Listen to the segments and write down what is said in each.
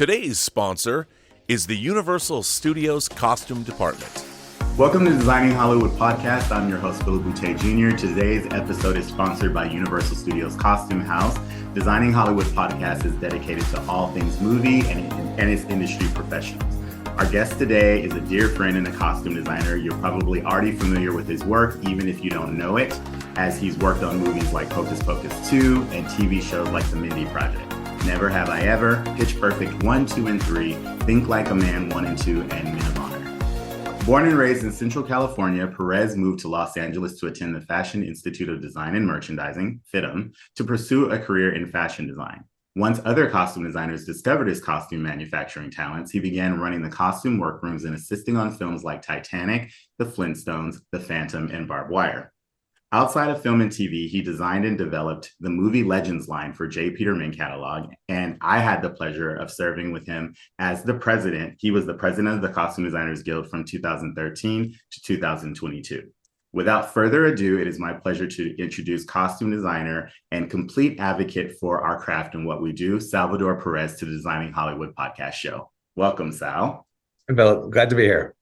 Today's sponsor is the Universal Studios Costume Department. Welcome to Designing Hollywood Podcast. I'm your host, Philip Boutte Jr. Today's episode is sponsored by Universal Studios Costume House. Designing Hollywood Podcast is dedicated to all things movie and its industry professionals. Our guest today is a dear friend and a costume designer. You're probably already familiar with his work, even if you don't know it, as he's worked on movies like Hocus Pocus 2 and TV shows like The Mindy Project, Never Have I Ever, Pitch Perfect 1, 2, and 3, Think Like a Man 1 and 2, and Men of Honor. Born and raised in Central California, Perez moved to Los Angeles to attend the Fashion Institute of Design and Merchandising, FIDM, to pursue a career in fashion design. Once other costume designers discovered his costume manufacturing talents, he began running the costume workrooms and assisting on films like Titanic, The Flintstones, The Phantom, and Barbed Wire. Outside of film and TV, he designed and developed the Movie Legends line for J. Peterman catalog, and I had the pleasure of serving with him as the president. He was the president of the Costume Designers Guild from 2013 to 2022. Without further ado, it is my pleasure to introduce costume designer and complete advocate for our craft and what we do, Salvador Perez, to the Designing Hollywood podcast show. Welcome, Sal. Bill, glad to be here.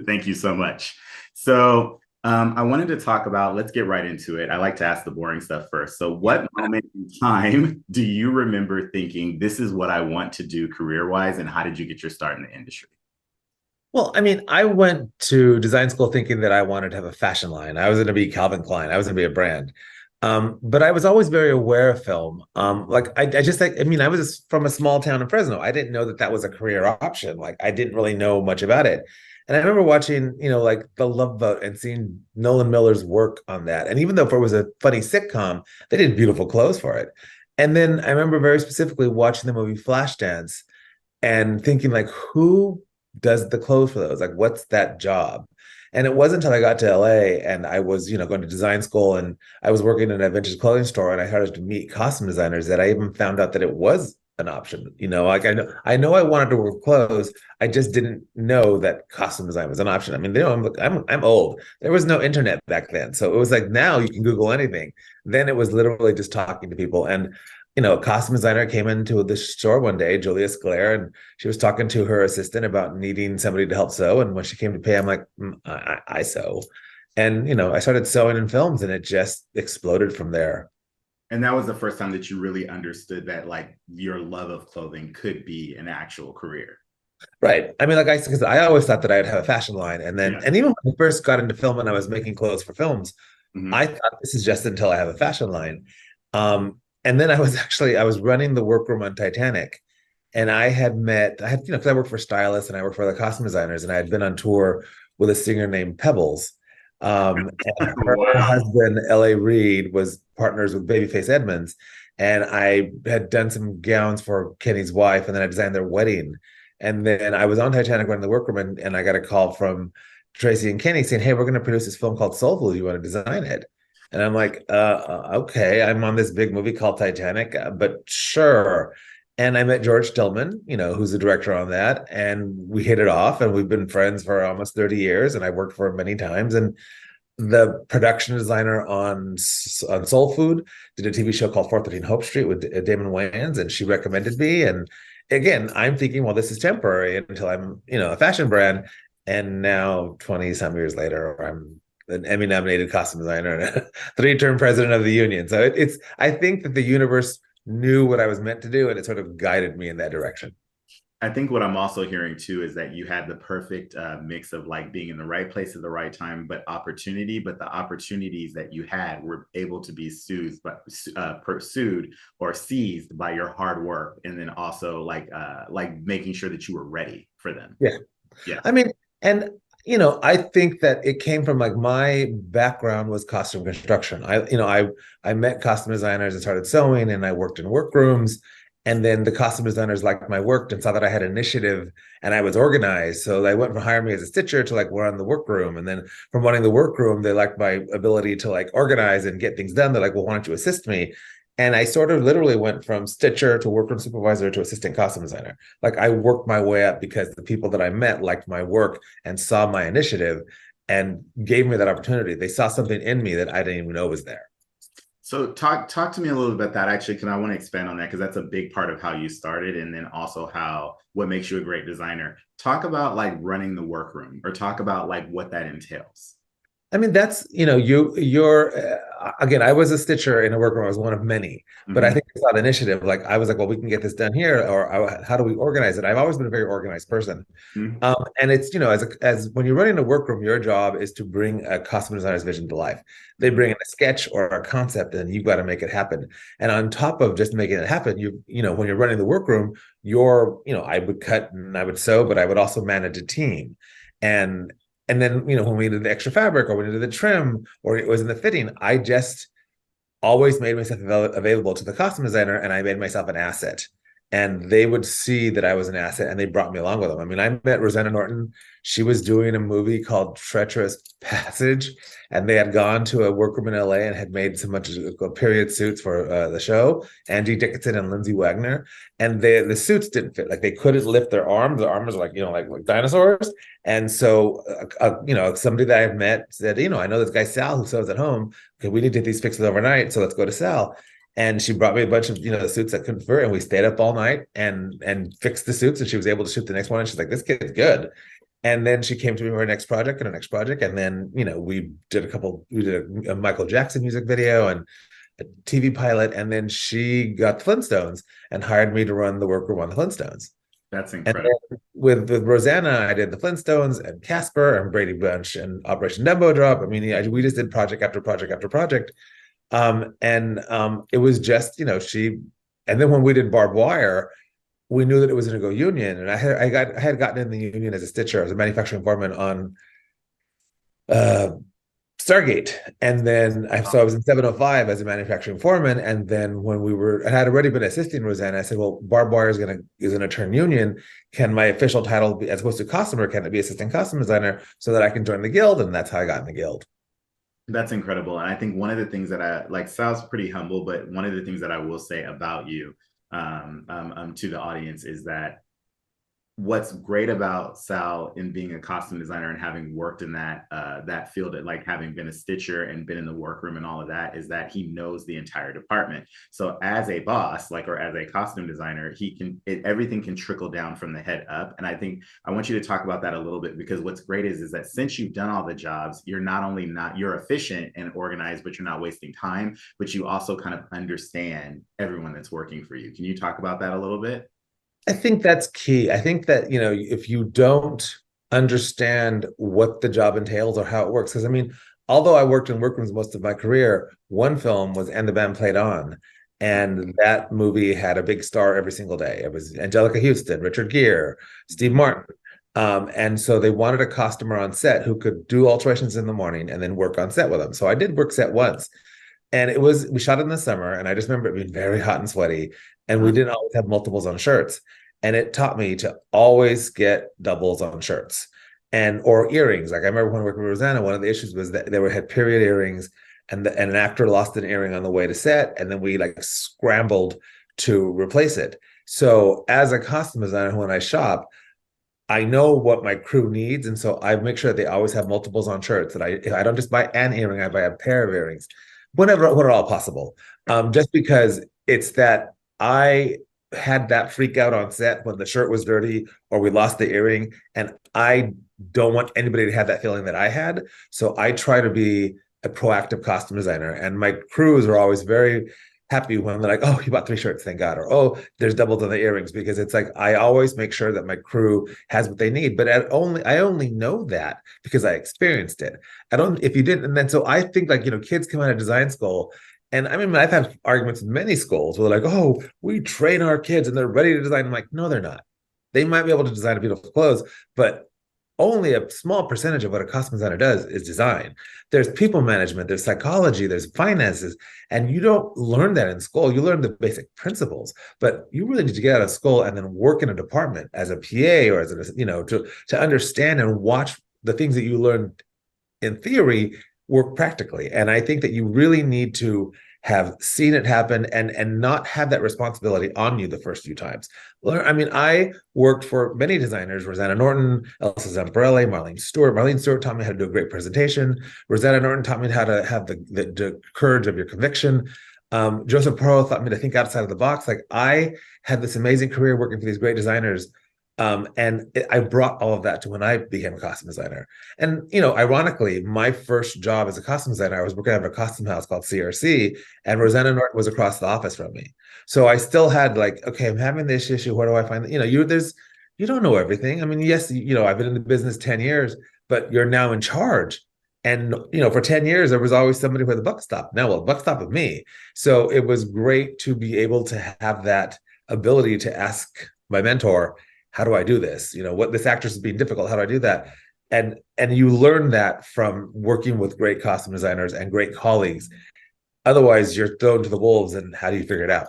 Thank you so much. So I wanted to talk about, let's get right into it. I like to ask the boring stuff first. So what moment in time do you remember thinking, this is what I want to do career-wise, and how did you get your start in the industry? Well, I mean, I went to design school thinking that I wanted to have a fashion line. I was going to be Calvin Klein. I was going to be a brand. But I was always very aware of film. I was from a small town in Fresno. I didn't know that that was a career option. Like, I didn't really know much about it. And I remember watching, like The Love Boat and seeing Nolan Miller's work on that. And even though it was a funny sitcom, they did beautiful clothes for it. And then I remember very specifically watching the movie Flashdance and thinking, like, who does the clothes for those? Like, what's that job? And it wasn't until I got to LA and I was, going to design school and I was working in a vintage clothing store and I started to meet costume designers that I even found out that it was an option. Like I know I wanted to work with clothes. I just didn't know that costume design was an option. I mean, I'm old. There was no internet back then. So it was like, now you can Google anything. Then it was literally just talking to people. And a costume designer came into the store one day, Julia Sclair, and she was talking to her assistant about needing somebody to help sew. And when she came to pay, I'm like, I sew. And, I started sewing in films and it just exploded from there. And that was the first time that you really understood that, like, your love of clothing could be an actual career. Right. I mean, because I always thought that I'd have a fashion line. And then, and even when I first got into film and I was making clothes for films, I thought this is just until I have a fashion line. And then I was running the workroom on Titanic, and I had because I worked for stylists and I worked for the costume designers, and I had been on tour with a singer named Pebbles. And her husband, L.A. Reid, was partners with Babyface Edmonds, and I had done some gowns for Kenny's wife, and then I designed their wedding. And then I was on Titanic running the workroom, and I got a call from Tracy and Kenny saying, "Hey, we're going to produce this film called Soul Food. You want to design it?" And I'm like, okay, I'm on this big movie called Titanic, but sure. And I met George Tillman, who's the director on that. And we hit it off, and we've been friends for almost 30 years. And I worked for him many times. And the production designer on Soul Food did a TV show called 413 Hope Street with Damon Wayans, and she recommended me. And again, I'm thinking, well, this is temporary until I'm, a fashion brand. And now 20-some years later, I'm an Emmy-nominated costume designer and a 3-term president of the union. So I think that the universe knew what I was meant to do, and it sort of guided me in that direction. I think what I'm also hearing too is that you had the perfect mix of, like, being in the right place at the right time, but the opportunities that you had were able to be pursued or seized by your hard work, and then also like making sure that you were ready for them. Yeah. I mean, and I think that it came from, like, my background was costume construction. I met costume designers and started sewing, and I worked in workrooms. And then the costume designers liked my work and saw that I had initiative and I was organized. So they went from hiring me as a stitcher to, like, run the workroom. And then from running the workroom, they liked my ability to, like, organize and get things done. They're like, well, why don't you assist me? And I sort of literally went from stitcher to workroom supervisor to assistant costume designer. Like, I worked my way up because the people that I met liked my work and saw my initiative and gave me that opportunity. They saw something in me that I didn't even know was there. So talk to me a little bit about that actually, because I want to expand on that because that's a big part of how you started, and then also how what makes you a great designer. Talk about like running the workroom, or talk about like what that entails. I mean, that's, you're again, I was a stitcher in a workroom. I was one of many, but I Mm-hmm. think it's not initiative. Like I was like, well, we can get this done here, or how do we organize it? I've always been a very organized person. Mm-hmm. And it's, as when you're running a workroom, your job is to bring a costume designer's vision to life. They bring in a sketch or a concept, and you've got to make it happen. And on top of just making it happen, when you're running the workroom, I would cut and I would sew, but I would also manage a team. And and then, when we did the extra fabric or when we did the trim or it was in the fitting, I just always made myself available to the costume designer, and I made myself an asset. And they would see that I was an asset, and they brought me along with them. I mean, I met Rosanna Norton. She was doing a movie called Treacherous Passage, and they had gone to a workroom in LA and had made some much period suits for the show. Angie Dickinson and Lindsay Wagner, and the suits didn't fit. Like they couldn't lift their arms. Their arms were like like dinosaurs. And so, somebody that I've met said, I know this guy Sal who sews at home. Okay, we need to get these fixes overnight, so let's go to Sal. And she brought me a bunch of the suits that couldn't fit, and we stayed up all night and fixed the suits, and she was able to shoot the next one. And she's like, "This kid's good." And then she came to me for her next project and her next project, and then we did a Michael Jackson music video and a TV pilot, and then she got the Flintstones and hired me to run the workroom on the Flintstones. That's And incredible. then with Rosanna, I did the Flintstones and Casper and Brady Bunch and Operation Dumbo Drop. I mean, we just did project after project after project. It was just, and then when we did Barbed Wire, we knew that it was going to go union. And I had gotten in the union as a stitcher, as a manufacturing foreman on Stargate. And then I was in 705 as a manufacturing foreman. And then when I had already been assisting Rosanna, I said, well, Barbed Wire is gonna turn union. Can my official title be, as opposed to costumer, can it be assistant costume designer so that I can join the guild? And that's how I got in the guild. That's incredible. And I think one of the things that I like, Sal's pretty humble, but one of the things that I will say about you to the audience is that what's great about Sal in being a costume designer and having worked in that field, like having been a stitcher and been in the workroom and all of that, is that he knows the entire department. So as a boss, or as a costume designer, everything can trickle down from the head up. And I think I want you to talk about that a little bit, because what's great is that since you've done all the jobs, you're you're efficient and organized, but you're not wasting time, but you also kind of understand everyone that's working for you. Can you talk about that a little bit? I think that's key. I think that, if you don't understand what the job entails or how it works, because I mean, although I worked in workrooms most of my career, one film was And the Band Played On. And that movie had a big star every single day. It was Angelica Houston, Richard Gere, Steve Martin. And so they wanted a costumer on set who could do alterations in the morning and then work on set with them. So I did work set once. And we shot in the summer, and I just remember it being very hot and sweaty, and we didn't always have multiples on shirts. And it taught me to always get doubles on shirts or earrings. Like I remember when working with Rosanna, one of the issues was that they had period earrings, and an actor lost an earring on the way to set, and then we scrambled to replace it. So as a costume designer, when I shop, I know what my crew needs, and so I make sure that they always have multiples on shirts. That I don't just buy an earring, I buy a pair of earrings, when at all possible. Just because it's that I had that freak out on set when the shirt was dirty or we lost the earring, and I don't want anybody to have that feeling that I had. So I try to be a proactive costume designer, and my crews are always very happy when they're like, oh, you bought 3 shirts, thank God, or oh, there's doubles on the earrings, because it's like I always make sure that my crew has what they need. But I only know that because I experienced it. I don't, if you didn't. And then so I think kids come out of design school, and I mean, I've had arguments in many schools where they're like, oh, we train our kids and they're ready to design. I'm like, no, they're not. They might be able to design beautiful clothes, but only a small percentage of what a costume designer does is design. There's people management, there's psychology, there's finances, and you don't learn that in school. You learn the basic principles, but you really need to get out of school and then work in a department as a PA or as to understand and watch the things that you learned in theory work practically. And I think that you really need to have seen it happen and not have that responsibility on you the first few times. I mean, I worked for many designers: Rosanna Norton, Elsa Zamparelli, Marlene Stewart. Marlene Stewart taught me how to do a great presentation. Rosanna Norton taught me how to have the courage of your conviction. Joseph Pearl taught me to think outside of the box. Like, I had this amazing career working for these great designers. I brought all of that to when I became a costume designer. And, ironically, my first job as a costume designer, I was working at a costume house called CRC, and Rosanna Norton was across the office from me. So I still had, like, okay, I'm having this issue. Where do I find, you don't know everything. I mean, yes, I've been in the business 10 years, but you're now in charge. And, for 10 years, there was always somebody where the buck stopped. Now, well, the buck stopped with me. So it was great to be able to have that ability to ask my mentor, how do I do this? What, this actress is being difficult. How do I do that? And you learn that from working with great costume designers and great colleagues. Otherwise, you're thrown to the wolves, and how do you figure it out?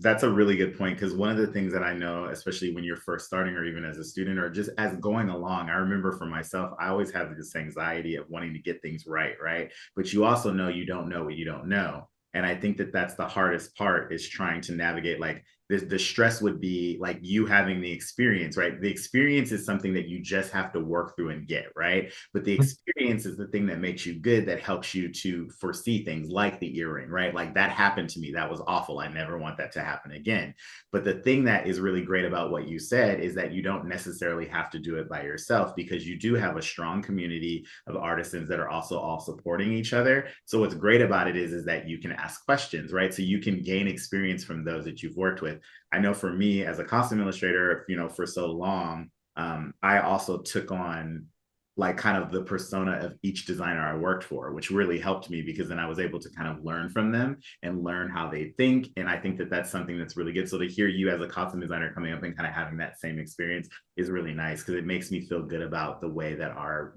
That's a really good point, because one of the things that I know, especially when you're first starting, or even as a student, or just as going along, I remember for myself, I always have this anxiety of wanting to get things right? But you also know you don't know what you don't know. And I think that that's the hardest part, is trying to navigate, like, the stress would be like you having the experience, right? The experience is something that you just have to work through and get, right? But the experience is the thing that makes you good, that helps you to foresee things like the earring, right? Like, that happened to me. That was awful. I never want that to happen again. But the thing that is really great about what you said is that you don't necessarily have to do it by yourself, because you do have a strong community of artisans that are also all supporting each other. So what's great about it is that you can ask questions, right? So you can gain experience from those that you've worked with. I know for me as a costume illustrator, for so long, I also took on, like, kind of the persona of each designer I worked for, which really helped me, because then I was able to kind of learn from them and learn how they think. And I think that that's something that's really good. So to hear you as a costume designer coming up and kind of having that same experience is really nice, because it makes me feel good about the way that our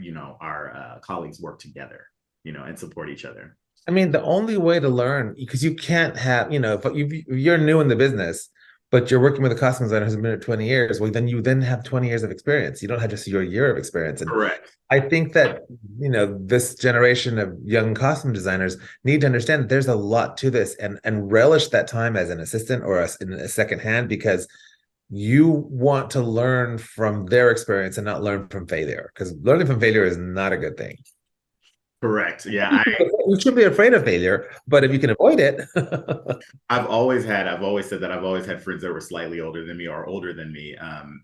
colleagues work together, and support each other. I mean, the only way to learn, because you can't have, if you're new in the business, but you're working with a costume designer who's been at 20 years, well, then you have 20 years of experience. You don't have just your year of experience. And Correct. I think that, this generation of young costume designers need to understand that there's a lot to this, and relish that time as an assistant or in a second hand, because you want to learn from their experience and not learn from failure, because learning from failure is not a good thing. Correct. Yeah. You shouldn't be afraid of failure, but if you can avoid it. I've always said that I've always had friends that were slightly older than me or older than me.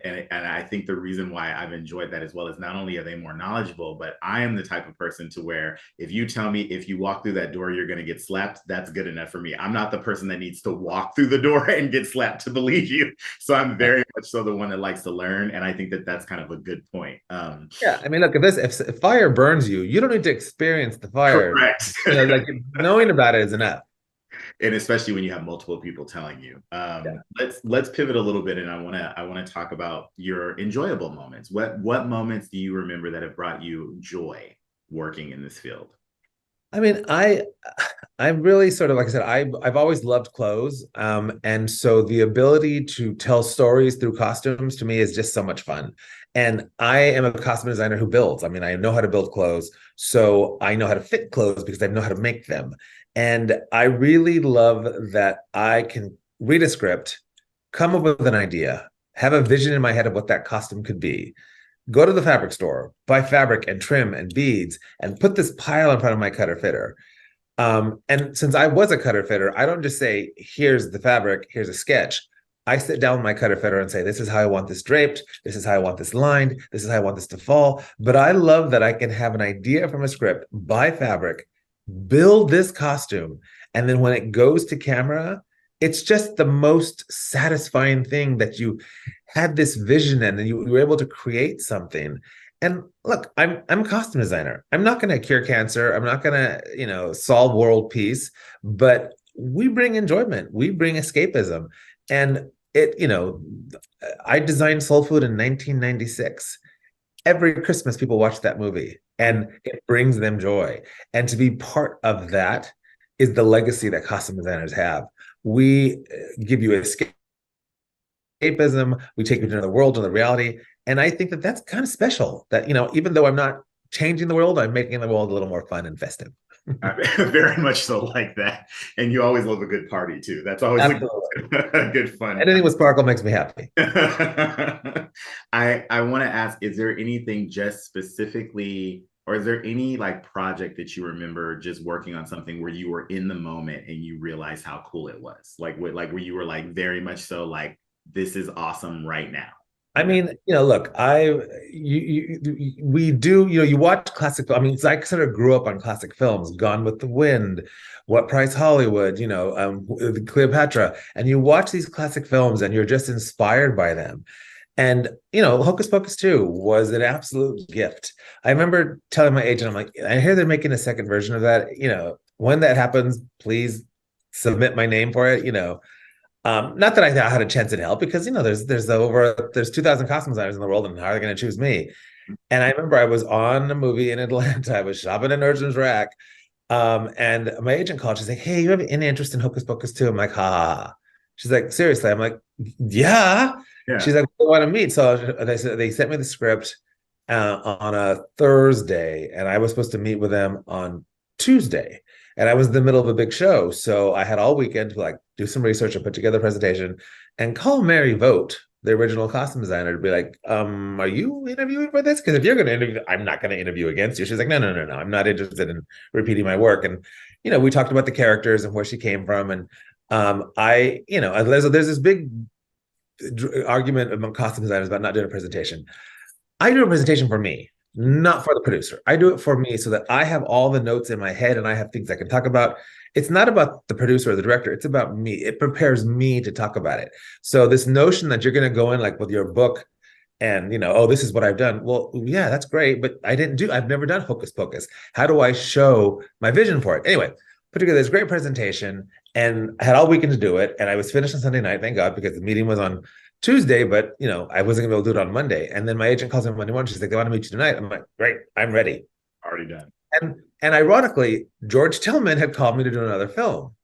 And I think the reason why I've enjoyed that as well is not only are they more knowledgeable, but I am the type of person to where if you tell me if you walk through that door, you're going to get slapped, that's good enough for me. I'm not the person that needs to walk through the door and get slapped to believe you. So I'm very much so the one that likes to learn. And I think that that's kind of a good point. Yeah. I mean, look, if fire burns you, you don't need to experience the fire. Correct. Like, knowing about it is enough. And especially when you have multiple people telling you. Let's pivot a little bit, and I want to talk about your enjoyable moments. What moments do you remember that have brought you joy working in this field? I mean, I'm really sort of, like I said, I've always loved clothes, and so the ability to tell stories through costumes to me is just so much fun. And I am a costume designer who builds. I mean, I know how to build clothes, so I know how to fit clothes because I know how to make them. And I really love that I can read a script, come up with an idea, have a vision in my head of what that costume could be, go to the fabric store, buy fabric and trim and beads, and put this pile in front of my cutter fitter. And since I was a cutter fitter, I don't just say, here's the fabric, here's a sketch. I sit down with my cutter fitter and say, this is how I want this draped, this is how I want this lined, this is how I want this to fall. But I love that I can have an idea from a script, buy fabric, build this costume, and then when it goes to camera, it's just the most satisfying thing that you had this vision and then you were able to create something. And look, I'm a costume designer. I'm not going to cure cancer. I'm not going to, solve world peace, but we bring enjoyment. We bring escapism. And I designed Soul Food in 1996. Every Christmas, people watch that movie and it brings them joy. And to be part of that is the legacy that costume designers have. We give you escapism. We take you to another world, another reality. And I think that that's kind of special that, even though I'm not changing the world, I'm making the world a little more fun and festive. Very much so like that. And you always love a good party too. That's always a good fun. Anything with sparkle makes me happy. I want to ask, is there anything just specifically, or is there any like project that you remember just working on something where you were in the moment and you realized how cool it was? Like where you were like very much so like, this is awesome right now. I mean, look, we do, you watch classic. I mean, I sort of grew up on classic films, Gone with the Wind, What Price Hollywood, Cleopatra, and you watch these classic films and you're just inspired by them. And, Hocus Pocus 2 was an absolute gift. I remember telling my agent, I'm like, I hear they're making a second version of that. When that happens, please submit my name for it, not that I had a chance in hell, because there's 2,000 costume designers in the world, and how are they going to choose me? And I remember I was on a movie in Atlanta. I was shopping in Nordstrom's Rack, and my agent called. She's like, "Hey, you have any interest in Hocus Pocus 2?" I'm like, "Ha ha ha." She's like, "Seriously?" I'm like, "Yeah." She's like, "We want to meet." So they sent me the script on a Thursday, and I was supposed to meet with them on Tuesday. And I was in the middle of a big show. So I had all weekend to like do some research and put together a presentation and call Mary Vogt, the original costume designer, to be like, are you interviewing for this? Because if you're going to interview, I'm not going to interview against you. She's like, no. I'm not interested in repeating my work. And, we talked about the characters and where she came from. And there's this big argument among costume designers about not doing a presentation. I do a presentation for me, not for the producer. I do it for me so that I have all the notes in my head and I have things I can talk about. It's not about the producer or the director. It's about me. It prepares me to talk about it. So this notion that you're going to go in like with your book and, this is what I've done. Well, yeah, that's great. But I've never done Hocus Pocus. How do I show my vision for it? Anyway, put together this great presentation and I had all weekend to do it. And I was finished on Sunday night, thank God, because the meeting was on Tuesday, but I wasn't gonna be able to do it on Monday. And then my agent calls me Monday morning. She's like, "They want to meet you tonight." I'm like, "Great, I'm ready." Already done. And ironically, George Tillman had called me to do another film.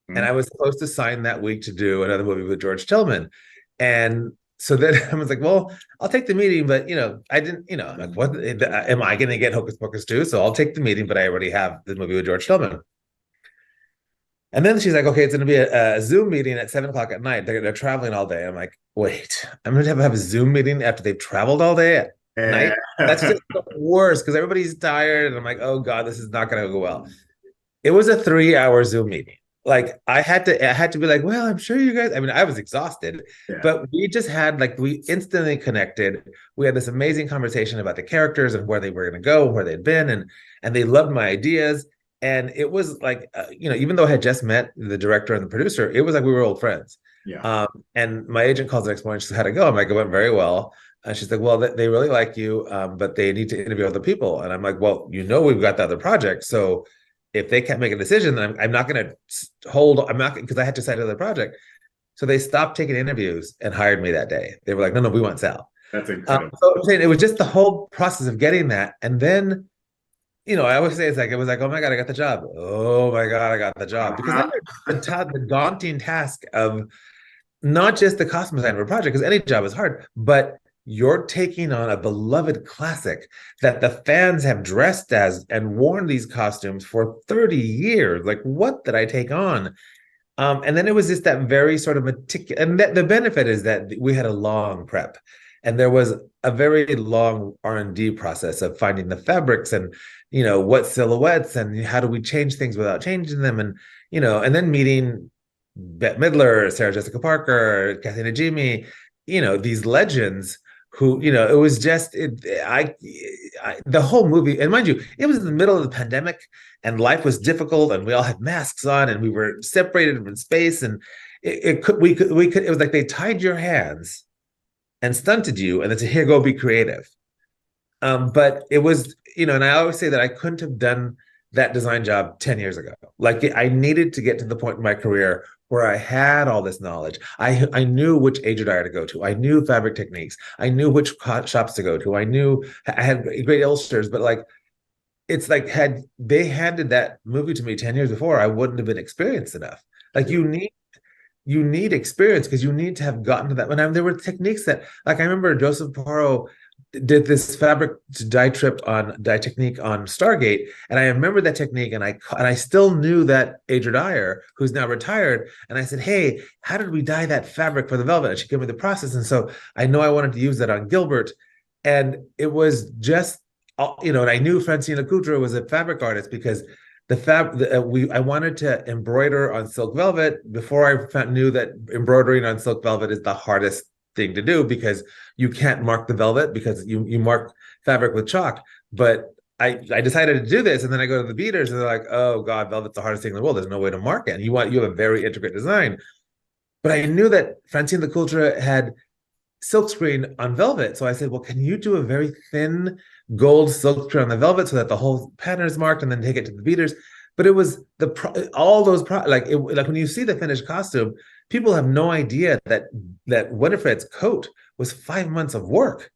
And I was supposed to sign that week to do another movie with George Tillman. And so then I was like, well, I'll take the meeting, but I didn't, I'm like, what am I gonna get Hocus Pocus 2? So I'll take the meeting, but I already have the movie with George Tillman. And then she's like, okay, it's going to be a Zoom meeting at 7:00 at night. They're traveling all day. I'm like, wait, I'm going to have a Zoom meeting after they've traveled all day at night? That's just the worst because everybody's tired. And I'm like, oh God, this is not going to go well. It was a 3-hour Zoom meeting. Like I had to be like, well, I'm sure you guys, I mean, I was exhausted, but we just had we instantly connected. We had this amazing conversation about the characters and where they were going to go, where they'd been. And they loved my ideas. And it was like, even though I had just met the director and the producer, it was like we were old friends. Yeah. And my agent calls the next morning. She said, how'd it go? I'm like, it went very well. And she's like, well, they really like you, but they need to interview other people. And I'm like, well, we've got the other project. So if they can't make a decision, then I'm not going to because I had to sign another project. So they stopped taking interviews and hired me that day. They were like, no, we want Sal. That's incredible. So I'm saying it was just the whole process of getting that. And then I always say it was like, oh my God, I got the job. Oh my God, I got the job. Because the daunting task of not just the costume design of a project, because any job is hard, but you're taking on a beloved classic that the fans have dressed as and worn these costumes for 30 years. Like, what did I take on? And then it was just that very sort of meticulous, and the benefit is that we had a long prep. And there was a very long R&D process of finding the fabrics and, what silhouettes and how do we change things without changing them. And, and then meeting Bette Midler, Sarah Jessica Parker, Kathy Najimy, these legends who, it was just, the whole movie, and mind you, it was in the middle of the pandemic and life was difficult and we all had masks on and we were separated from space. And it was like they tied your hands and stunted you, and then said, here, go be creative. But it was, and I always say that I couldn't have done that design job 10 years ago. Like I needed to get to the point in my career where I had all this knowledge. I knew which agent I had to go to. I knew fabric techniques. I knew which shops to go to. I had great illustrators, but it's like had they handed that movie to me 10 years before, I wouldn't have been experienced enough. Like you need experience because you need to have gotten to that. There were techniques that, I remember Joseph Porro did this fabric dye technique on Stargate, and I remember that technique, and I still knew that Adria Dyer, who's now retired, and I said, "Hey, how did we dye that fabric for the velvet?" And she gave me the process, and so I know I wanted to use that on Gilbert, and it was just, and I knew Francine Lecoultre was a fabric artist because I wanted to embroider on silk velvet before I knew that embroidering on silk velvet is the hardest thing to do, because you can't mark the velvet because you mark fabric with chalk. But I decided to do this, and then I go to the beaters, and they're like, "Oh God, velvet's the hardest thing in the world. There's no way to mark it. And you have a very intricate design." But I knew that Francine Lecoultre had silkscreen on velvet, so I said, "Well, can you do a very thin gold silkscreen on the velvet so that the whole pattern is marked, and then take it to the beaters?" But it was like when you see the finished costume, people have no idea that Winifred's coat was 5 months of work,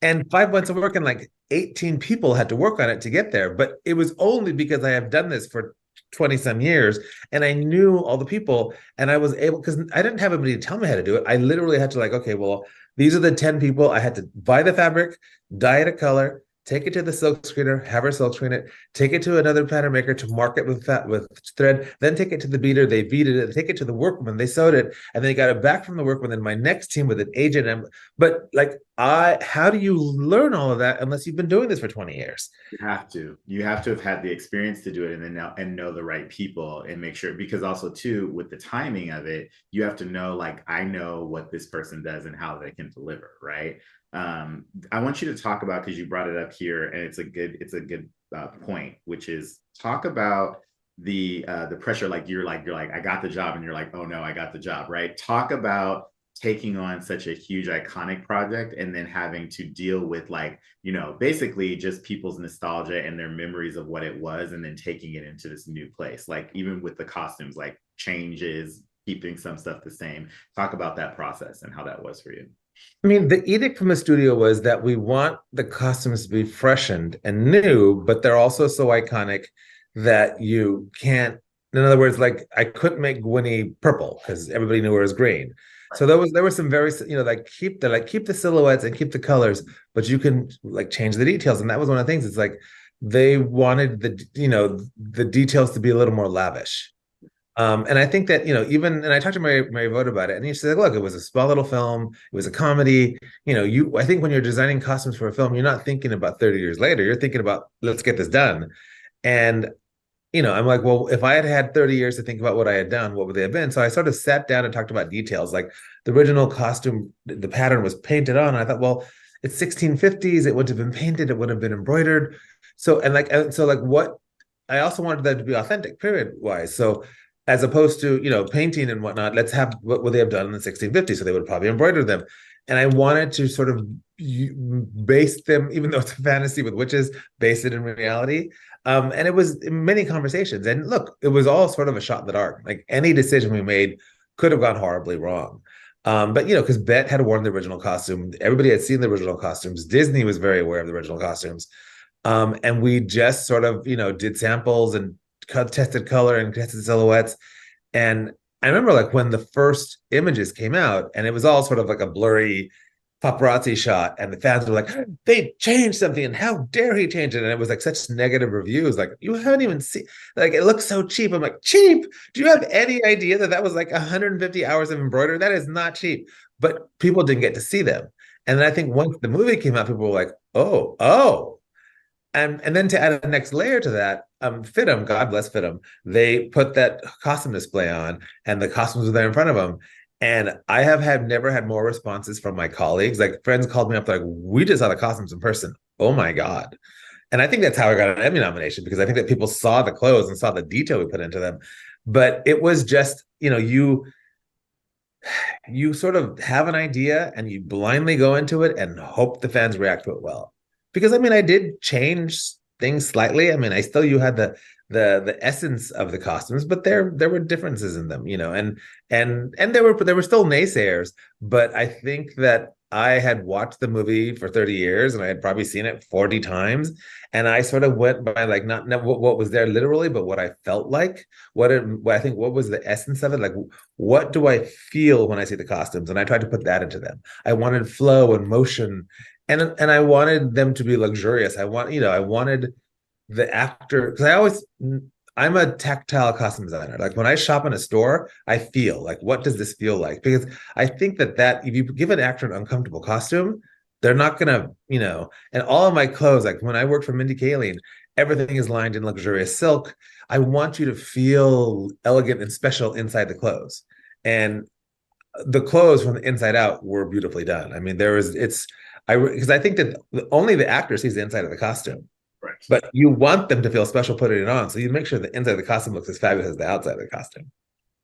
and 5 months of work, and like 18 people had to work on it to get there. But it was only because I have done this for 20 some years, and I knew all the people, and I was able, because I didn't have anybody to tell me how to do it. I literally had to, like, okay, well, these are the 10 people. I had to buy the fabric, dye it a color, take it to the silk screener, have her silk screen it, take it to another pattern maker to mark it with thread, then take it to the beater, they beaded it, take it to the workman, they sewed it, and they got it back from the workman. Then my next team with an agent. But like, how do you learn all of that unless you've been doing this for 20 years? You have to have had the experience to do it, and then know the right people, and make sure, because also too, with the timing of it, you have to know, like, I know what this person does and how they can deliver, right? I want you to talk about, because you brought it up here, and it's a good point, which is, talk about the pressure. Like you're like, I got the job, and you're like, oh no, I got the job, right? Talk about taking on such a huge iconic project, and then having to deal with, like, basically just people's nostalgia and their memories of what it was, and then taking it into this new place. Like, even with the costumes, like, changes, keeping some stuff the same. Talk about that process and how that was for you. I mean, the edict from the studio was that we want the costumes to be freshened and new, but they're also so iconic that you can't. In other words, like, I couldn't make Gwynnie purple because everybody knew her as green. So there was some very, like, keep the silhouettes and keep the colors, but you can, like, change the details. And that was one of the things. It's like they wanted the details to be a little more lavish. And I think that, and I talked to Mary Vogt about it, and she said, look, it was a small little film. It was a comedy. I think when you're designing costumes for a film, you're not thinking about 30 years later. You're thinking about, let's get this done. And, I'm like, well, if I had had 30 years to think about what I had done, what would they have been? So I sort of sat down and talked about details. Like, the original costume, the pattern was painted on. And I thought, well, it's 1650s. It wouldn't have been painted. It would have been embroidered. So what I also wanted that to be authentic, period wise. So, as opposed to, painting and whatnot, let's have what would they have done in the 1650s? So they would have probably embroidered them. And I wanted to sort of base them, even though it's a fantasy with witches, base it in reality. And it was many conversations. And look, it was all sort of a shot in the dark. Like, any decision we made could have gone horribly wrong. But, because Bette had worn the original costume. Everybody had seen the original costumes. Disney was very aware of the original costumes. And we just sort of, did samples and tested color and tested silhouettes. And I remember, like, when the first images came out, and it was all sort of like a blurry paparazzi shot, and the fans were like, they changed something, and how dare he change it? And it was like such negative reviews, like, you haven't even seen, like, it looks so cheap. I'm like, cheap? Do you have any idea that was like 150 hours of embroidery? That is not cheap. But people didn't get to see them. And then I think once the movie came out, people were like, oh. And then to add a next layer to that, FITM, God bless FITM, they put that costume display on, and the costumes were there in front of them. And I have never had more responses from my colleagues. Like, friends called me up, like, we just saw the costumes in person. Oh my God. And I think that's how I got an Emmy nomination, because I think that people saw the clothes and saw the detail we put into them. But it was just, you sort of have an idea, and you blindly go into it and hope the fans react to it well. Because, I mean, I did change things slightly. I mean, you had the essence of the costumes, but there were differences in them, and there were still naysayers. But I think that I had watched the movie for 30 years, and I had probably seen it 40 times, and I sort of went by, like, not what was there literally, but what I felt like, what was the essence of it, like, what do I feel when I see the costumes? And I tried to put that into them. I wanted flow and motion and I wanted them to be luxurious. I wanted the actor, because I'm a tactile costume designer. Like when I shop in a store, I feel like, what does this feel like? Because I think that if you give an actor an uncomfortable costume, they're not gonna, and all of my clothes, like when I worked for Mindy Kaling, everything is lined in luxurious silk. I want you to feel elegant and special inside the clothes. And the clothes from the inside out were beautifully done. I mean, because I think that only the actor sees the inside of the costume. Right. But you want them to feel special putting it on. So you make sure the inside of the costume looks as fabulous as the outside of the costume.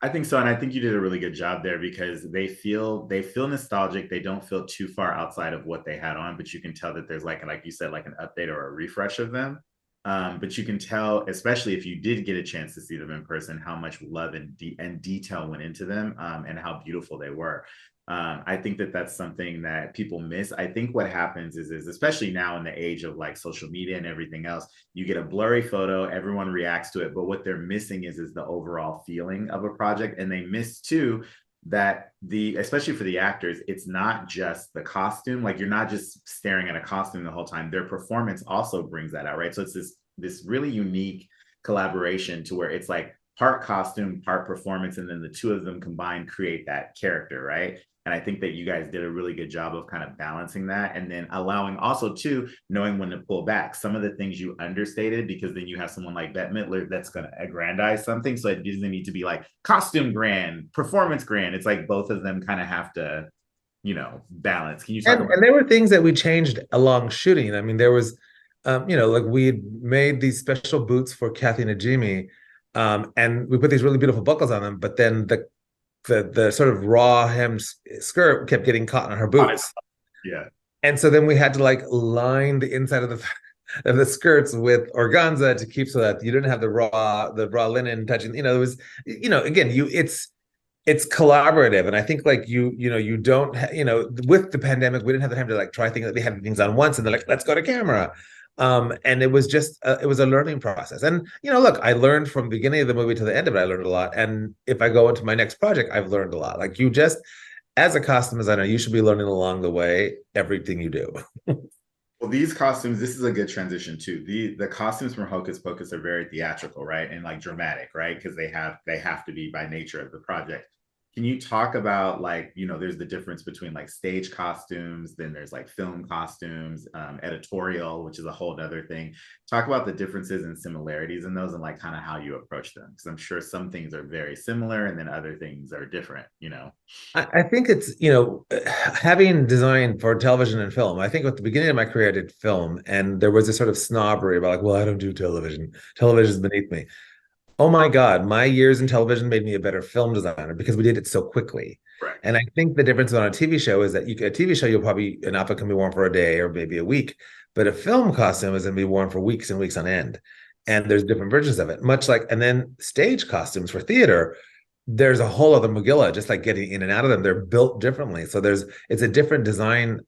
I think so. And I think you did a really good job there because they feel nostalgic. They don't feel too far outside of what they had on, but you can tell that there's like you said, like an update or a refresh of them. But you can tell, especially if you did get a chance to see them in person, how much love and detail went into them, and how beautiful they were. I think that that's something that people miss. I think what happens is especially now in the age of like social media and everything else, you get a blurry photo, everyone reacts to it, but what they're missing is the overall feeling of a project, and they miss too that especially for the actors, it's not just the costume. Like you're not just staring at a costume the whole time. Their performance also brings that out, right? So it's this really unique collaboration to where it's like part costume, part performance, and then the two of them combined create that character, right? And I think that you guys did a really good job of kind of balancing that and then allowing also too, knowing when to pull back. Some of the things you understated because then you have someone like Bette Midler that's going to aggrandize something. So it doesn't need to be like costume grand, performance grand. It's like both of them kind of have to, balance. Can you talk about And there were things that we changed along shooting. I mean, there was, like we made these special boots for Kathy Najimy, and we put these really beautiful buckles on them, but then the sort of raw hem skirt kept getting caught on her boots. Yeah. And so then we had to like line the inside of the skirts with organza to keep so that you didn't have the raw linen touching. It was, again, it's collaborative, and I think like you don't with the pandemic we didn't have the time to like try things. They had things on once, and they're like, let's go to camera. And it was just it was a learning process. And look, I learned from the beginning of the movie to the end of it. I learned a lot. And if I go into my next project, I've learned a lot. Like you just, as a costume designer, you should be learning along the way everything you do. Well, these costumes, this is a good transition too. The costumes from Hocus Pocus are very theatrical, right? And like dramatic, right? Because they have to be by nature of the project. Can you talk about like, there's the difference between like stage costumes, then there's like film costumes, editorial, which is a whole other thing. Talk about the differences and similarities in those and like kind of how you approach them. Because I'm sure some things are very similar and then other things are different. I think it's, having designed for television and film, I think at the beginning of my career, I did film, and there was this sort of snobbery about like, well, I don't do television. Television is beneath me. Oh my God, my years in television made me a better film designer because we did it so quickly. Right. And I think the difference on a TV show is that a TV show, an outfit can be worn for a day or maybe a week, but a film costume is going to be worn for weeks and weeks on end. And there's different versions of it, much like, and then stage costumes for theater, there's a whole other Megillah, just like getting in and out of them. They're built differently. So it's a different design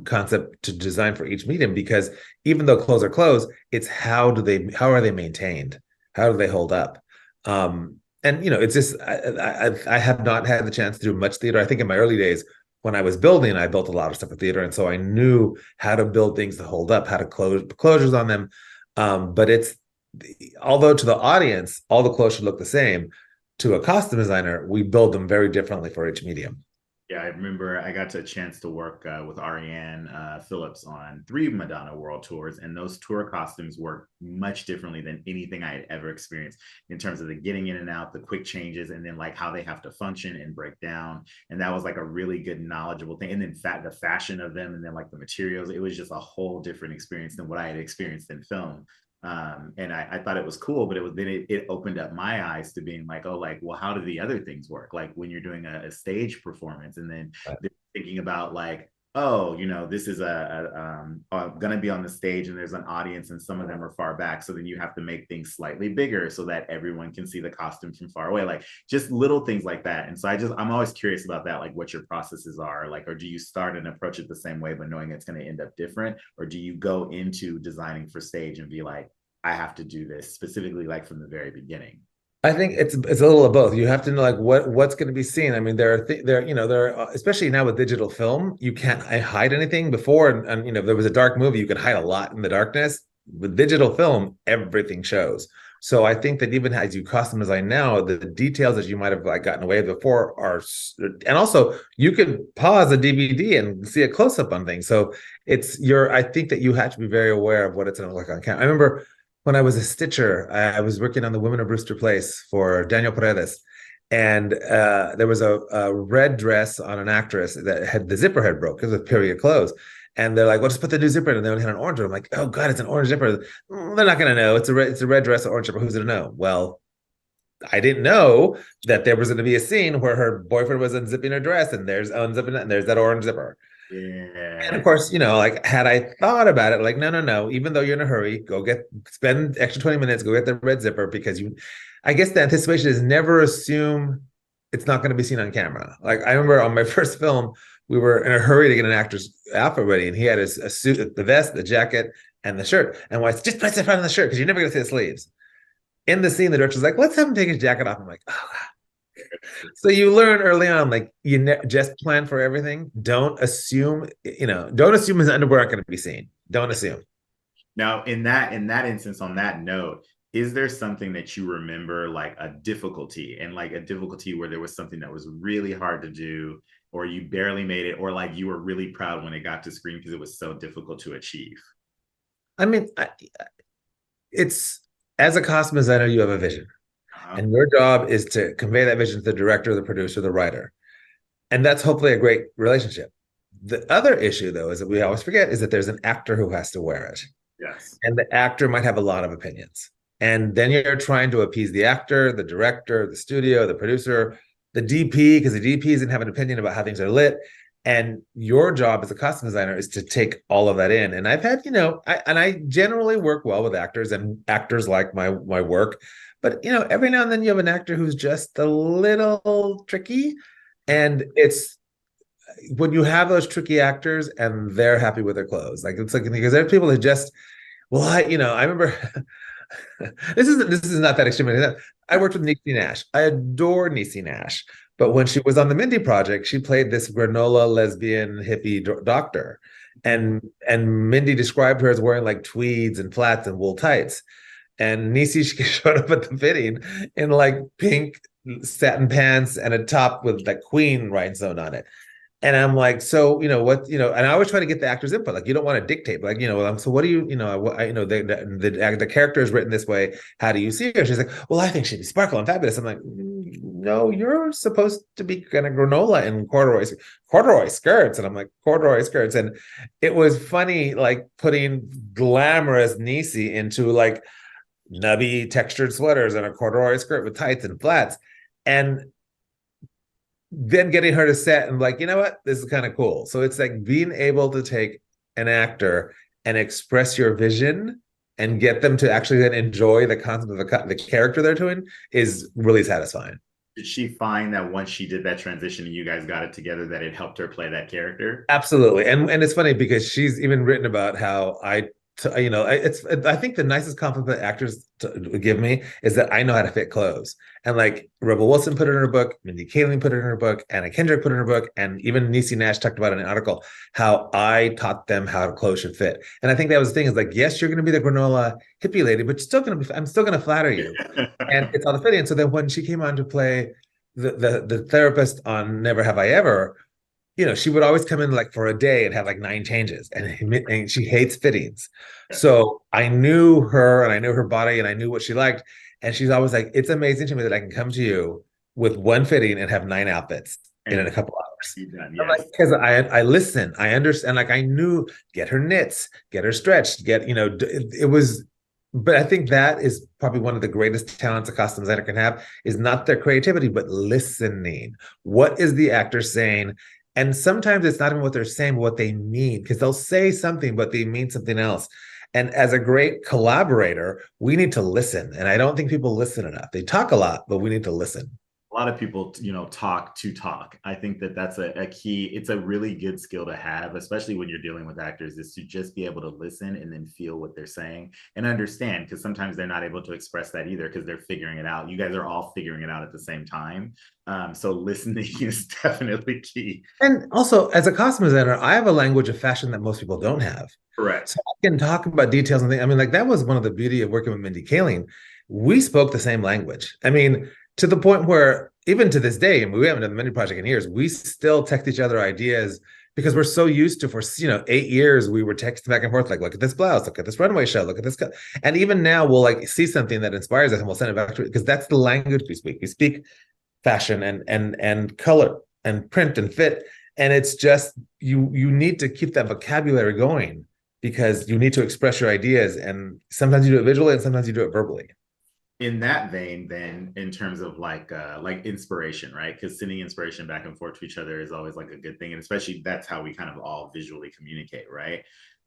concept to design for each medium, because even though clothes are clothes, it's how are they maintained? How do they hold up? And it's just I have not had the chance to do much theater. I think in my early days when I was building, I built a lot of stuff for theater, and so I knew how to build things to hold up, how to closures on them. But although to the audience all the clothes should look the same, to a costume designer we build them very differently for each medium. Yeah, I remember I got a chance to work with Ariane Phillips on 3 Madonna World Tours, and those tour costumes work much differently than anything I had ever experienced in terms of the getting in and out, the quick changes, and then like how they have to function and break down. And that was like a really good, knowledgeable thing. And then the fashion of them, and then like the materials, it was just a whole different experience than what I had experienced in film. And I thought it was cool, but it opened up my eyes to being like, oh, like, well, how do the other things work? Like when you're doing a stage performance, and then thinking about like, oh, this is gonna be on the stage and there's an audience and some of them are far back. So then you have to make things slightly bigger so that everyone can see the costume from far away, like just little things like that. And so I'm always curious about that, like what your processes are like, or do you start and approach it the same way, but knowing it's going to end up different? Or do you go into designing for stage and be like, I have to do this specifically like from the very beginning? I think it's a little of both. You have to know like what's going to be seen. I mean, there are especially now with digital film, you can't hide anything. Before, and if there was a dark movie, you could hide a lot in the darkness. With digital film, everything shows. So I think that even as you costume design now, the details that you might have like gotten away with before and also you can pause a DVD and see a close up on things. So I think that you have to be very aware of what it's going to look on camera. I remember when I was a stitcher, I was working on the Women of Brewster Place for Daniel Perez. And there was a red dress on an actress that had the zipper had broke because of period clothes. And they're like, well, just put the new zipper in. And they only had an orange one. I'm like, oh, God, it's an orange zipper. They're not going to know. It's a red dress, an orange zipper. Who's going to know? Well, I didn't know that there was going to be a scene where her boyfriend was unzipping her dress and there's unzipping it and there's that orange zipper. Yeah. And of course, like had I thought about it, like, no, even though you're in a hurry, spend extra 20 minutes, go get the red zipper because I guess the anticipation is never assume it's not going to be seen on camera. Like I remember on my first film, we were in a hurry to get an actor's outfit ready, and he had a suit, the vest, the jacket, and the shirt. And I said, just place the front of the shirt because you're never going to see the sleeves. In the scene, the director's like, let's have him take his jacket off. I'm like, oh, God. So you learn early on, like just plan for everything. Don't assume, don't assume his underwear aren't going to be seen. Don't assume. Now, in that instance, on that note, is there something that you remember like a difficulty where there was something that was really hard to do, or you barely made it, or like you were really proud when it got to screen because it was so difficult to achieve? I mean, it's as a costume designer, you have a vision. And your job is to convey that vision to the director, the producer, the writer. And that's hopefully a great relationship. The other issue, though, is that we always forget is that there's an actor who has to wear it. Yes. And the actor might have a lot of opinions. And then you're trying to appease the actor, the director, the studio, the producer, the DP, because the DP doesn't have an opinion about how things are lit. And your job as a costume designer is to take all of that in. And I've had, I generally work well with actors, and actors like my work. But, every now and then you have an actor who's just a little tricky. And it's when you have those tricky actors and they're happy with their clothes. Like, it's like, because there are people that just, I remember, this is not that extreme. I worked with Niecy Nash. I adore Niecy Nash. But when she was on the Mindy Project, she played this granola lesbian hippie doctor. And Mindy described her as wearing like tweeds and flats and wool tights. And Niecy showed up at the fitting in like pink satin pants and a top with like Queen rhinestone on it. And I'm like, so, what, and I always try to get the actor's input. Like, you don't want to dictate, but like, so what do you, the character is written this way. How do you see her? She's like, well, I think she'd be sparkle and fabulous. I'm like, no, you're supposed to be kind of granola in corduroy skirts. And I'm like, corduroy skirts. And it was funny, like putting glamorous Niecy into like nubby textured sweaters and a corduroy skirt with tights and flats. And then getting her to set and like, you know what, this is kind of cool. So it's like being able to take an actor and express your vision and get them to actually then enjoy the concept of the character they're doing is really satisfying. Did she find that once she did that transition and you guys got it together, that it helped her play that character? Absolutely. And it's funny because she's even written about how I think the nicest compliment actors give me is that I know how to fit clothes. And like Rebel Wilson put it in her book, Mindy Kaling put it in her book, Anna Kendrick put it in her book, and even Niecy Nash talked about in an article how I taught them how clothes should fit. And I think that was the thing is like, yes, you're going to be the granola hippie lady, but I'm still going to flatter you. And it's all the fitting. And so then when she came on to play the therapist on Never Have I Ever, she would always come in like for a day and have like 9 changes, and she hates fittings. So I knew her and I knew her body and I knew what she liked. And she's always like, it's amazing to me that I can come to you with one fitting and have 9 outfits in a couple hours. Because I listen, I understand, like I knew, get her knits, get her stretched, it was, but I think that is probably one of the greatest talents a costume designer can have is not their creativity, but listening. What is the actor saying? And sometimes it's not even what they're saying, but what they mean, because they'll say something, but they mean something else. And as a great collaborator, we need to listen. And I don't think people listen enough. They talk a lot, but we need to listen. a lot of people, talk to talk. I think that that's a key. It's a really good skill to have, especially when you're dealing with actors, is to just be able to listen and then feel what they're saying and understand, because sometimes they're not able to express that either because they're figuring it out. You guys are all figuring it out at the same time. So listening is definitely key. And also, as a costume designer, I have a language of fashion that most people don't have. Correct. So I can talk about details and things. I mean, like that was one of the beauty of working with Mindy Kaling. We spoke the same language. I mean, to the point where even to this day, and we haven't done the Mindy Project in years, we still text each other ideas because we're so used to, for 8 years, we were texting back and forth, like, look at this blouse, look at this runway show, look at this. And even now we'll like see something that inspires us and we'll send it back to it because that's the language we speak. We speak fashion and color and print and fit. And it's just, you need to keep that vocabulary going because you need to express your ideas. And sometimes you do it visually and sometimes you do it verbally. In that vein, then, in terms of like inspiration, right? Because sending inspiration back and forth to each other is always like a good thing, and especially that's how we kind of all visually communicate, right?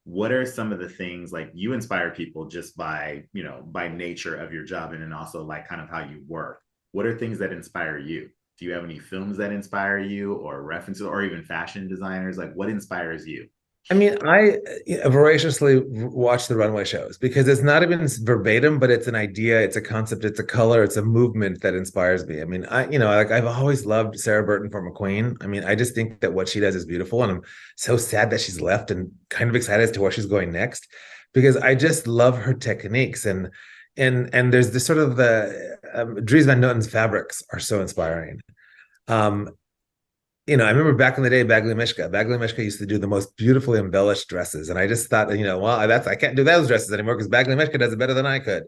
What are some of the things, like, you inspire people just by by nature of your job, and then also like kind of how you work? What are things that inspire you? Do you have any films that inspire you, or references, or even fashion designers? Like, what inspires you? I mean, I voraciously watch the runway shows because it's not even verbatim, but it's an idea, it's a concept, it's a color, it's a movement that inspires me. I mean, like I've always loved Sarah Burton for McQueen. I mean, I just think that what she does is beautiful, and I'm so sad that she's left, and kind of excited as to where she's going next because I just love her techniques. And there's this sort of Dries Van Notten's fabrics are so inspiring. I remember back in the day, Bagley Mishka used to do the most beautifully embellished dresses. And I just thought, I can't do those dresses anymore because Bagley Mishka does it better than I could.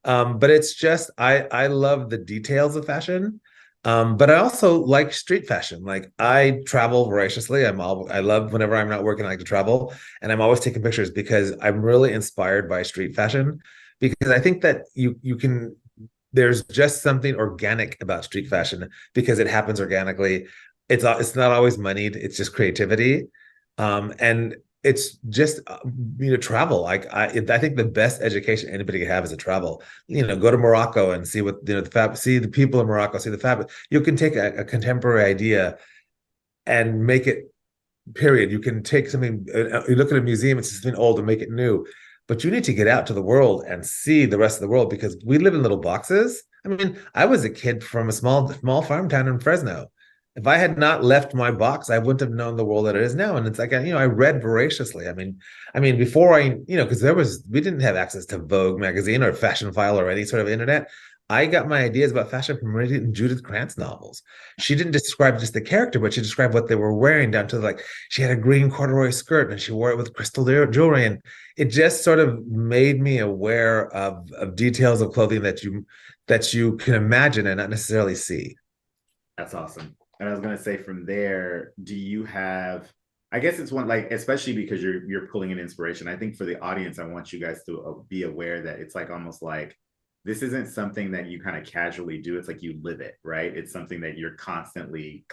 But it's just, I love the details of fashion. But I also like street fashion. Like I travel voraciously. I love, whenever I'm not working, I like to travel. And I'm always taking pictures because I'm really inspired by street fashion, because I think that you can, there's just something organic about street fashion because it happens organically. It's not always moneyed. It's just creativity, and it's just travel. Like I think the best education anybody can have is to travel. Go to Morocco and see what see the people in Morocco, see the fabric. You can take a contemporary idea and make it. Period. You can take something. You look at a museum, it's something old, and make it new. But you need to get out to the world and see the rest of the world because we live in little boxes. I mean, I was a kid from a small farm town in Fresno. If I had not left my box, I wouldn't have known the world that it is now. And it's like, I read voraciously. I mean, before because we didn't have access to Vogue magazine or Fashion File or any sort of internet. I got my ideas about fashion from reading Judith Krantz novels. She didn't describe just the character, but she described what they were wearing, down to like, she had a green corduroy skirt and she wore it with crystal jewelry. And it just sort of made me aware of details of clothing that you can imagine and not necessarily see. That's awesome. And I was going to say, from there, do you have, I guess it's one, like, especially because you're pulling in inspiration. I think for the audience, I want you guys to be aware that it's like almost like this isn't something that you kind of casually do. It's like you live it, right? It's something that you're constantly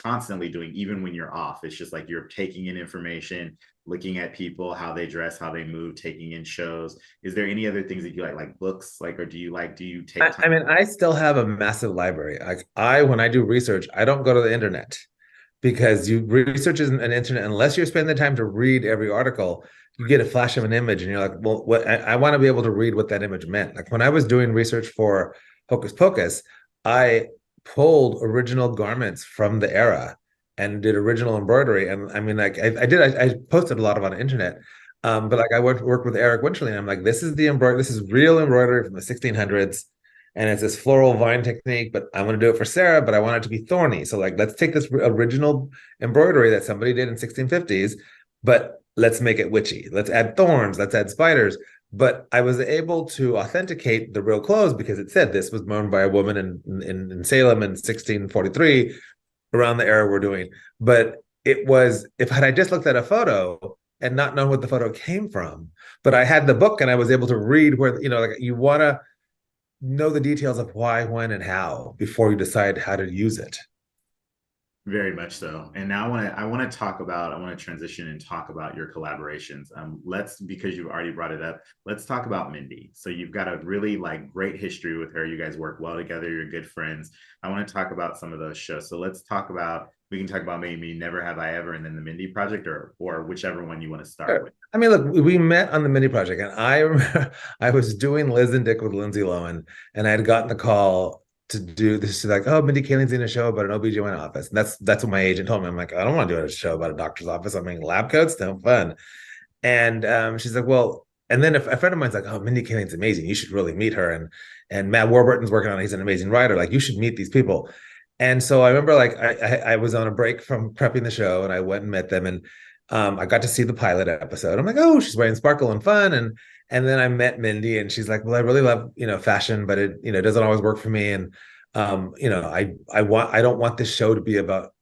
doing, even when you're off. It's just like you're taking in information, looking at people, how they dress, how they move, taking in shows. Is there any other things that you like books, like, or do you take time? I mean, I still have a massive library. Like when I do research, I don't go to the internet because research isn't an internet unless you're spending the time to read every article. You get a flash of an image and you're like, well, what I want to be able to read what that image meant. Like when I was doing research for Hocus Pocus, I pulled original garments from the era and did original embroidery. And I mean, like I posted a lot of on the internet. But like I worked with Eric Winterly, and I'm like, this is the embroidery, this is real embroidery from the 1600s. And it's this floral vine technique, but I want to do it for Sarah, but I want it to be thorny. So like, let's take this original embroidery that somebody did in 1650s, but let's make it witchy. Let's add thorns, let's add spiders. But I was able to authenticate the real clothes because it said this was worn by a woman in Salem in 1643, around the era we're doing. But it was, had I just looked at a photo and not known what the photo came from, but I had the book and I was able to read where, like you want to know the details of why, when, and how before you decide how to use it. Very much so. And now I want to transition and talk about your collaborations. Let's, because you've already brought it up, let's talk about Mindy. So you've got a really like great history with her. You guys work well together. You're good friends. I want to talk about some of those shows. So we can talk about maybe Never Have I Ever and then the Mindy Project, or whichever one you want to start Sure. with. I mean, look, we met on the Mindy Project, and I remember I was doing Liz and Dick with Lindsay Lohan, and I had gotten the call to do this. She's like, "Oh, Mindy Kaling's in a show about an OB/GYN office." And that's what my agent told me. I'm like, "I don't want to do a show about a doctor's office. I'm in lab coats, no fun." And she's like, "Well," and then a friend of mine's like, "Oh, Mindy Kaling's amazing. You should really meet her." And Matt Warburton's working on it. He's an amazing writer. Like, you should meet these people. And so I remember, like, I was on a break from prepping the show, and I went and met them, and I got to see the pilot episode. I'm like, "Oh, she's wearing sparkle and fun," and then I met Mindy, and she's like, "Well, I really love fashion, but it doesn't always work for me, and I don't want this show to be about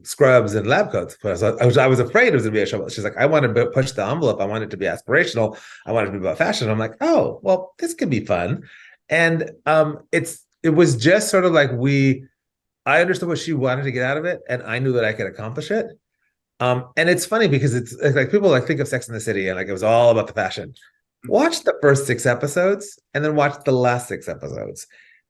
scrubs and lab coats." But I was afraid it was going to be a show. She's like, "I want to push the envelope. I want it to be aspirational. I want it to be about fashion." I'm like, "Oh, well, this could be fun," and it was just sort of like I understood what she wanted to get out of it, and I knew that I could accomplish it. And it's funny because it's like people like think of Sex in the City and like it was all about the fashion. Watch the first 6 episodes and then watch the last 6 episodes.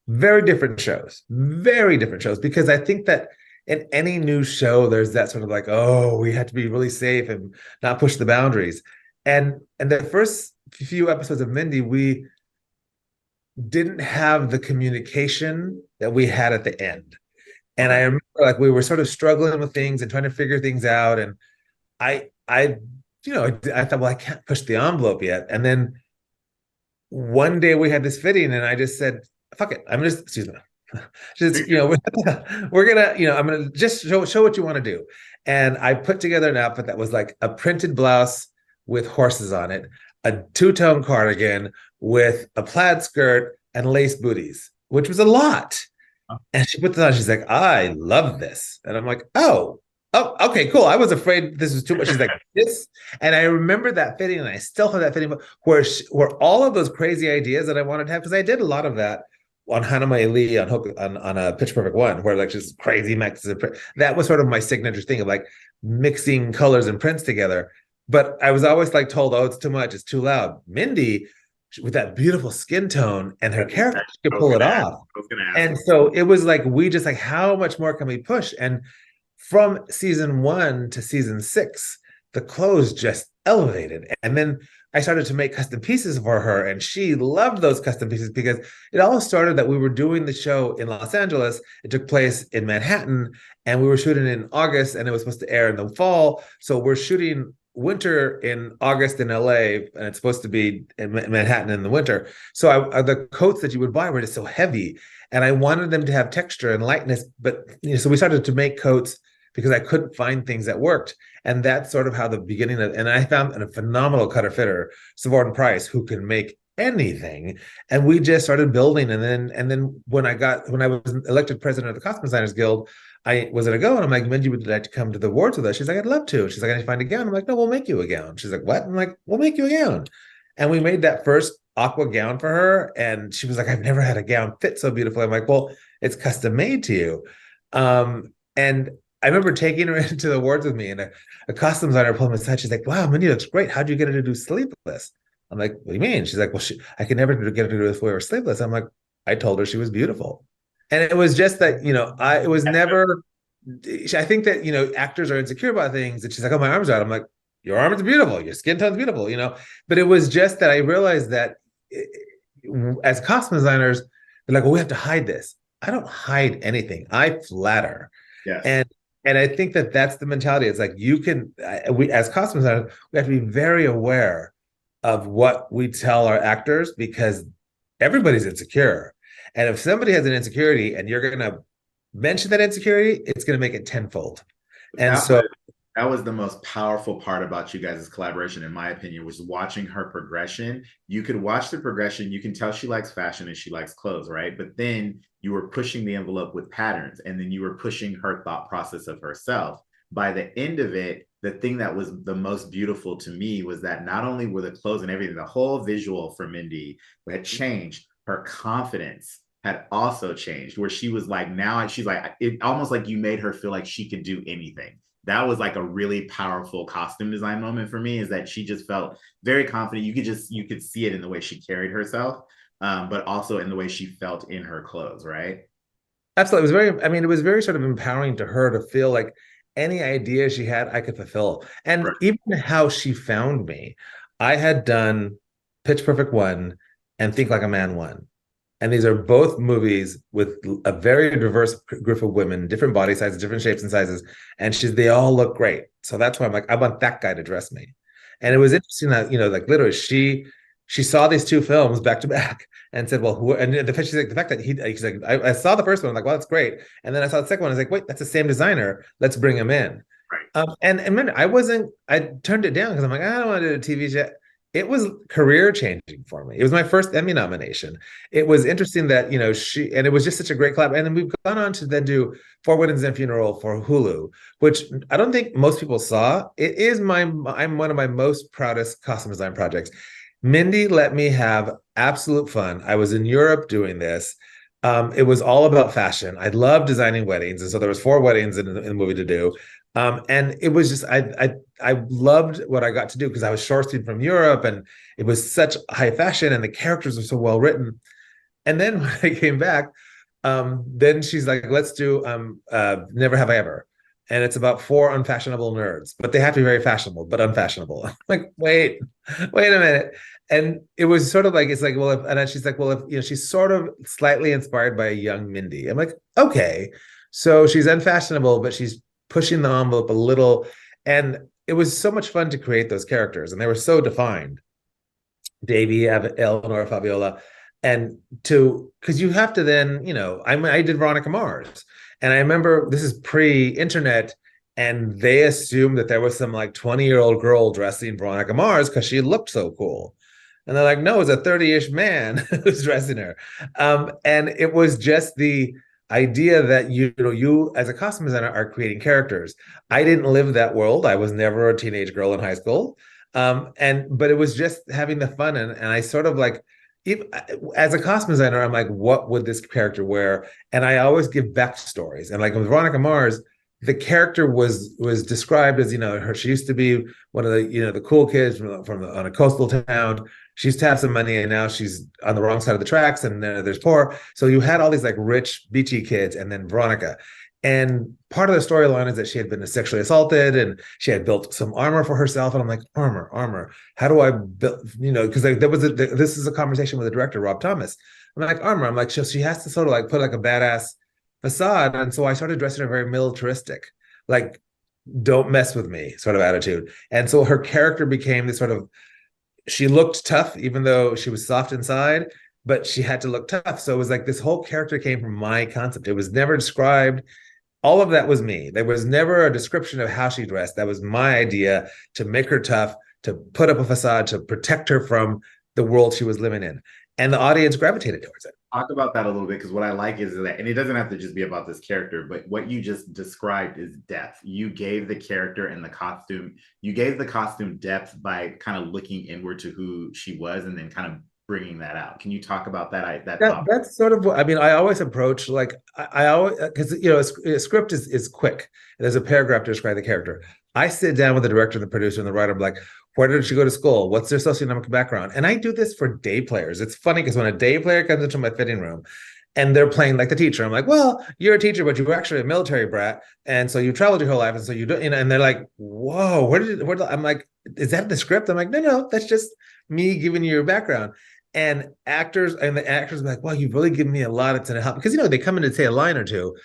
Very different shows, because I think that in any new show, there's that sort of like, oh, we have to be really safe and not push the boundaries. And the first few episodes of Mindy, we didn't have the communication that we had at the end. And I remember like we were sort of struggling with things and trying to figure things out. And I I thought, well, I can't push the envelope yet. And then one day we had this fitting, and I just said, "Fuck it, I'm just excuse me, just we're gonna I'm gonna just show what you want to do." And I put together an outfit that was like a printed blouse with horses on it, a two-tone cardigan with a plaid skirt and lace booties, which was a lot. And she put this on. She's like, "I love this." And I'm like, oh, okay, cool. I was afraid this was too much. She's like, "This." And I remember that fitting, and I still have that fitting where all of those crazy ideas that I wanted to have, because I did a lot of that on Hannah Mae Lee on a Pitch Perfect 1, where like just crazy mixes. That was sort of my signature thing of like mixing colors and prints together. But I was always like told, "Oh, it's too much. It's too loud." Mindy, with that beautiful skin tone and her character, she could pull it off. And so it was like, we just like, how much more can we push? And from season 1 to season 6, the clothes just elevated. And then I started to make custom pieces for her, and she loved those custom pieces, because it all started that we were doing the show in Los Angeles. It took place in Manhattan, and we were shooting in August, and it was supposed to air in the fall. So we're shooting winter in August in LA, and it's supposed to be in Manhattan in the winter. So the coats that you would buy were just so heavy, and I wanted them to have texture and lightness. But so we started to make coats because I couldn't find things that worked. And that's sort of how the beginning of, and I found a phenomenal cutter fitter, Savorden Price, who can make anything. And we just started building. And then when I was elected president of the Costume Designers Guild, I was going to go, and I'm like, "Mindy, would you like to come to the awards with us?" She's like, "I'd love to." She's like, "I need to find a gown." I'm like, "No, we'll make you a gown." She's like, "What?" I'm like, "We'll make you a gown." And we made that first aqua gown for her. And she was like, "I've never had a gown fit so beautifully." I'm like, "Well, it's custom made to you." And I remember taking her into the awards with me, and a costume designer pulled me aside. She's like, "Wow, Mindy looks great. How'd you get her to do sleeveless?" I'm like, "What do you mean?" She's like, "Well, I could never get her to do this wear sleeveless." I'm like, "I told her she was beautiful." And it was just that, it was never, I think that, actors are insecure about things. And she's like, "Oh, my arms are out." I'm like, "Your arms are beautiful. Your skin tone's beautiful," But it was just that I realized that as costume designers, they're like, "Well, we have to hide this." I don't hide anything. I flatter. Yes. And I think that that's the mentality. It's like, we as costume designers, we have to be very aware of what we tell our actors, because everybody's insecure. And if somebody has an insecurity and you're going to mention that insecurity, it's going to make it tenfold. And that was the most powerful part about you guys' collaboration, in my opinion, was watching her progression. You could watch the progression. You can tell she likes fashion and she likes clothes, right? But then you were pushing the envelope with patterns, and then you were pushing her thought process of herself. By the end of it, the thing that was the most beautiful to me was that not only were the clothes and everything, the whole visual for Mindy had changed, her confidence had also changed, where she was like, now she's like, it almost like you made her feel like she could do anything. That was like a really powerful costume design moment for me, is that she just felt very confident. You could see it in the way she carried herself, but also in the way she felt in her clothes, right? Absolutely. It was very, I mean, it was very sort of empowering to her to feel like any idea she had, I could fulfill. And Right. even how she found me, I had done Pitch Perfect 1 and Think Like a Man 1. And these are both movies with a very diverse group of women, different body sizes, different shapes and sizes. And they all look great. So that's why I'm like, I want that guy to dress me. And it was interesting that, like literally she saw these two films back to back and said, well, and she's like, the fact that he's like, I saw the first one, I'm like, well, that's great. And then I saw the second one, I was like, wait, that's the same designer. Let's bring him in. Right. And then I turned it down because I'm like, I don't want to do a TV show. It was career changing for me. It was my first Emmy nomination. It was interesting that, and it was just such a great collab. And then we've gone on to then do Four Weddings and a Funeral for Hulu, which I don't think most people saw. It is I'm one of my most proudest costume design projects. Mindy let me have absolute fun. I was in Europe doing this. It was all about fashion. I love designing weddings. And so there was 4 weddings in the movie to do. And it was just, I loved what I got to do because I was sourcing from Europe and it was such high fashion and the characters are so well written. And then when I came back, then she's like, let's do Never Have I Ever. And it's about 4 unfashionable nerds, but they have to be very fashionable, but unfashionable. I'm like, wait a minute. And it was sort of like, it's like, well, and then she's like, well, if, she's sort of slightly inspired by a young Mindy. I'm like, okay. So she's unfashionable, but she's pushing the envelope a little. And it was so much fun to create those characters. And they were so defined. Davy, Eleanor, Fabiola. And because you have to then, I did Veronica Mars. And I remember this is pre-internet, and they assumed that there was some like 20-year-old girl dressing Veronica Mars because she looked so cool. And they're like, no, it's a 30-ish man who's dressing her. And it was just the idea that you as a costume designer are creating characters. I didn't live that world. I was never a teenage girl in high school. But it was just having the fun. And I sort of like, as a costume designer, I'm like, what would this character wear? And I always give backstories. And like with Veronica Mars, the character was described as, she used to be one of the, the cool kids on a coastal town. She used to have some money and now she's on the wrong side of the tracks and then there's poor. So you had all these like rich, beachy kids and then Veronica. And part of the storyline is that she had been sexually assaulted and she had built some armor for herself. And I'm like, armor. How do I build, because this is a conversation with the director, Rob Thomas. I'm like, armor. I'm like, so she has to sort of like put like a badass facade. And so I started dressing her very militaristic, like, don't mess with me sort of attitude. And so her character became this sort of, she looked tough, even though she was soft inside, but she had to look tough. So it was like this whole character came from my concept. It was never described. All of that was me. There was never a description of how she dressed. That was my idea, to make her tough, to put up a facade, to protect her from the world she was living in. And the audience gravitated towards it. Talk about that a little bit, because what I like is that, and it doesn't have to just be about this character, but what you just described is depth. You gave the character and the costume, you gave the costume depth by kind of looking inward to who she was and then kind of bringing that out. Can you talk about that? That's sort of what I mean. I always approach like I always, because a script is quick. There's a paragraph to describe the character. I sit down with the director, the producer, and the writer. I'm like, where did she go to school? What's their socioeconomic background? And I do this for day players. It's funny because when a day player comes into my fitting room and they're playing like the teacher, I'm like, well, you're a teacher, but you were actually a military brat, and so you traveled your whole life, and so you don't. And they're like, whoa, I'm like, is that the script? I'm like, no, that's just me giving you your background. And the actors are like, well, you've really given me a lot to help, because they come in to say a line or two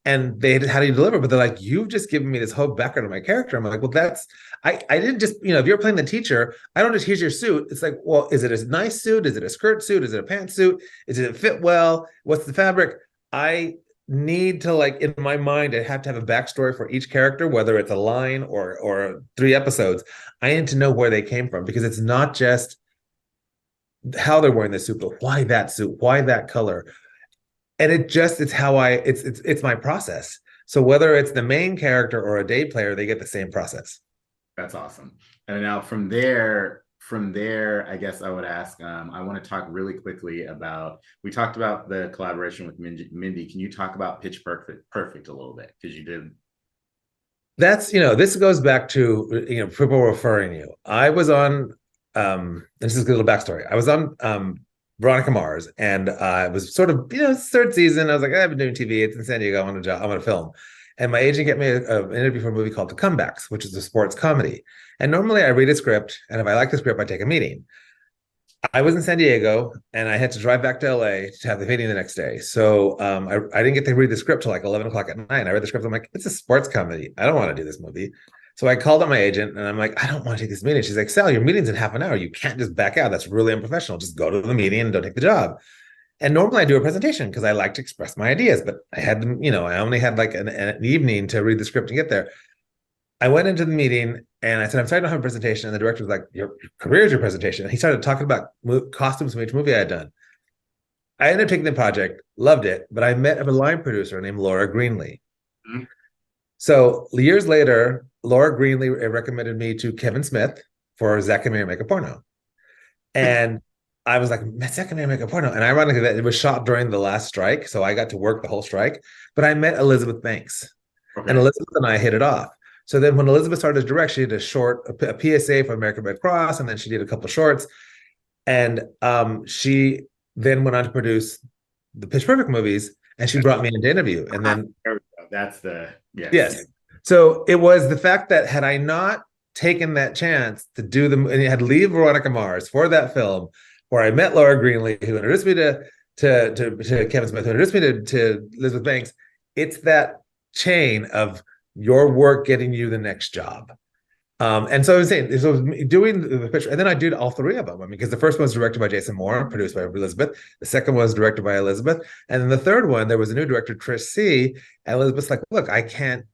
and how do you deliver? But they're like, you've just given me this whole background of my character. I'm like, well, I didn't just, if you're playing the teacher, I don't just, here's your suit. It's like, well, is it a nice suit? Is it a skirt suit? Is it a pantsuit? Does it fit well? What's the fabric? I need to, like, in my mind, I have to have a backstory for each character, whether it's a line or 3 episodes. I need to know where they came from, because it's not just how they're wearing the suit, but why that suit, why that color. And it's my process. So whether it's the main character or a day player, they get the same process. That's awesome. And now from there, from there, I guess I would ask, I want to talk really quickly about, we talked about the collaboration with Mindy. Can you talk about Pitch Perfect a little bit? Because you did. That's, this goes back to, people referring you. I was on, this is a little backstory. I was on Veronica Mars, and I was sort of, third season. I was like, I've been doing TV. It's in San Diego. I want to film. And my agent get me an interview for a movie called The Comebacks, which is a sports comedy. And normally I read a script, and if I like the script, I take a meeting. I was in San Diego, and I had to drive back to LA to have the meeting the next day. So I didn't get to read the script till like 11 o'clock at night. I read the script. I'm like, it's a sports comedy. I don't want to do this movie. So I called up my agent, and I'm like, I don't want to take this meeting. She's like, Sal, your meeting's in half an hour. You can't just back out. That's really unprofessional. Just go to the meeting and don't take the job. And normally I do a presentation because I like to express my ideas, but I had, I only had like an evening to read the script and get there. I went into the meeting and I said, I'm sorry I don't have a presentation. And the director was like, your career is your presentation. And he started talking about costumes from each movie I had done. I ended up taking the project, loved it, but I met a line producer named Laura Greenlee. Mm-hmm. So years later, Laura Greenlee recommended me to Kevin Smith for Zack and Mary Make a Porno. And I was like, Zack and Mary Make a Porno. And ironically, that it was shot during the last strike. So I got to work the whole strike. But I met Elizabeth Banks. Okay. And Elizabeth and I hit it off. So then when Elizabeth started to direct, she did a PSA for American Red Cross, and then she did a couple of shorts. And she then went on to produce the Pitch Perfect movies, and she brought me in to interview. And then that's the, yes. So it was the fact that had I not taken that chance to do them, and had to leave Veronica Mars for that film, where I met Laura Greenlee, who introduced me to Kevin Smith, who introduced me to Elizabeth Banks. It's that chain of your work getting you the next job. And so I was saying, so I was doing the picture, and then I did all three of them. I mean, because the first one was directed by Jason Moore, produced by Elizabeth. The second one was directed by Elizabeth. And then the third one, there was a new director, Trish C. And Elizabeth's like, look, I can't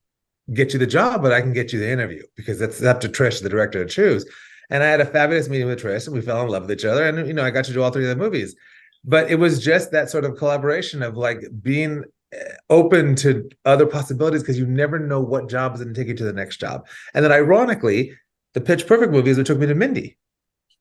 get you the job, but I can get you the interview, because it's up to Trish, the director, to choose. And I had a fabulous meeting with Trish, and we fell in love with each other. And, I got to do all three of the movies. But it was just that sort of collaboration of like being open to other possibilities, because you never know what job is going to take you to the next job. And then ironically, the Pitch Perfect movies, it took me to Mindy.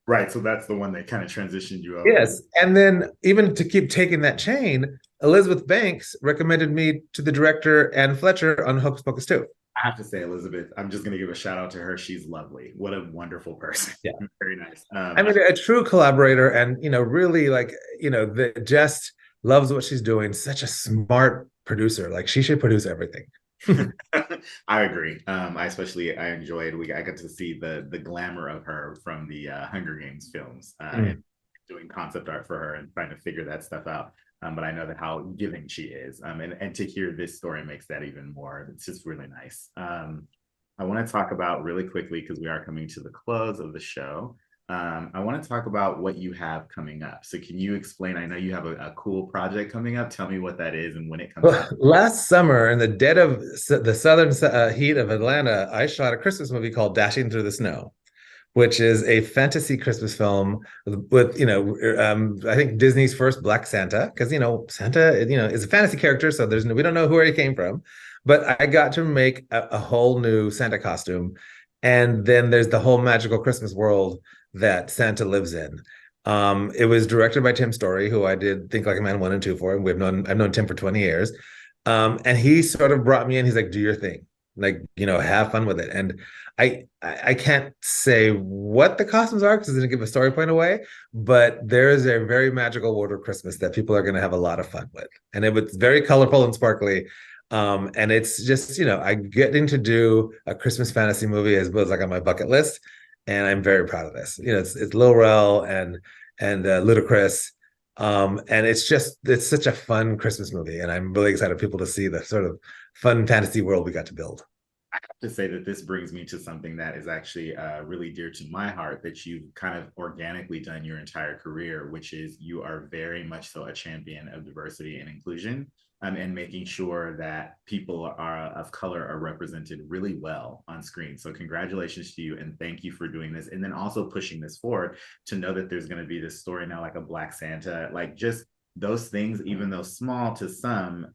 Right. So that's the one that kind of transitioned you over. Yes. And then even to keep taking that chain, Elizabeth Banks recommended me to the director Anne Fletcher on Hocus Pocus 2. I have to say, Elizabeth, I'm just going to give a shout out to her. She's lovely. What a wonderful person. Yeah. Very nice. I mean, a true collaborator, and, really like, that just loves what she's doing. Such a smart producer. Like, she should produce everything. I agree. I enjoyed, I got to see the glamour of her from the Hunger Games films, and doing concept art for her and trying to figure that stuff out. But I know that how giving she is. And to hear this story makes that even more. It's just really nice. I want to talk about really quickly, because we are coming to the close of the show. I want to talk about what you have coming up. So can you explain? I know you have a cool project coming up. Tell me what that is and when it comes out. Last summer, in the dead of the southern heat of Atlanta, I shot a Christmas movie called Dashing Through the Snow, which is a fantasy Christmas film with I think Disney's first Black Santa, because Santa is a fantasy character, so we don't know where he came from, but I got to make a whole new Santa costume, and then there's the whole magical Christmas world that Santa lives in. It was directed by Tim Story, who I did Think Like a Man 1 and 2 for, and I've known Tim for 20 years, and he sort of brought me in. He's like, do your thing, like, have fun with it. And I can't say what the costumes are, because it didn't give a story point away, but there is a very magical world of Christmas that people are going to have a lot of fun with. And it was very colorful and sparkly. And it's just, I'm getting to do a Christmas fantasy movie as well as like on my bucket list. And I'm very proud of this. It's Lil Rel and Ludacris. And it's such a fun Christmas movie. And I'm really excited for people to see the sort of fun fantasy world we got to build. I have to say that this brings me to something that is actually really dear to my heart, that you've kind of organically done your entire career, which is you are very much so a champion of diversity and inclusion, and making sure that people of color are represented really well on screen. So congratulations to you, and thank you for doing this. And then also pushing this forward to know that there's going to be this story now, like a Black Santa, like just those things, even though small to some,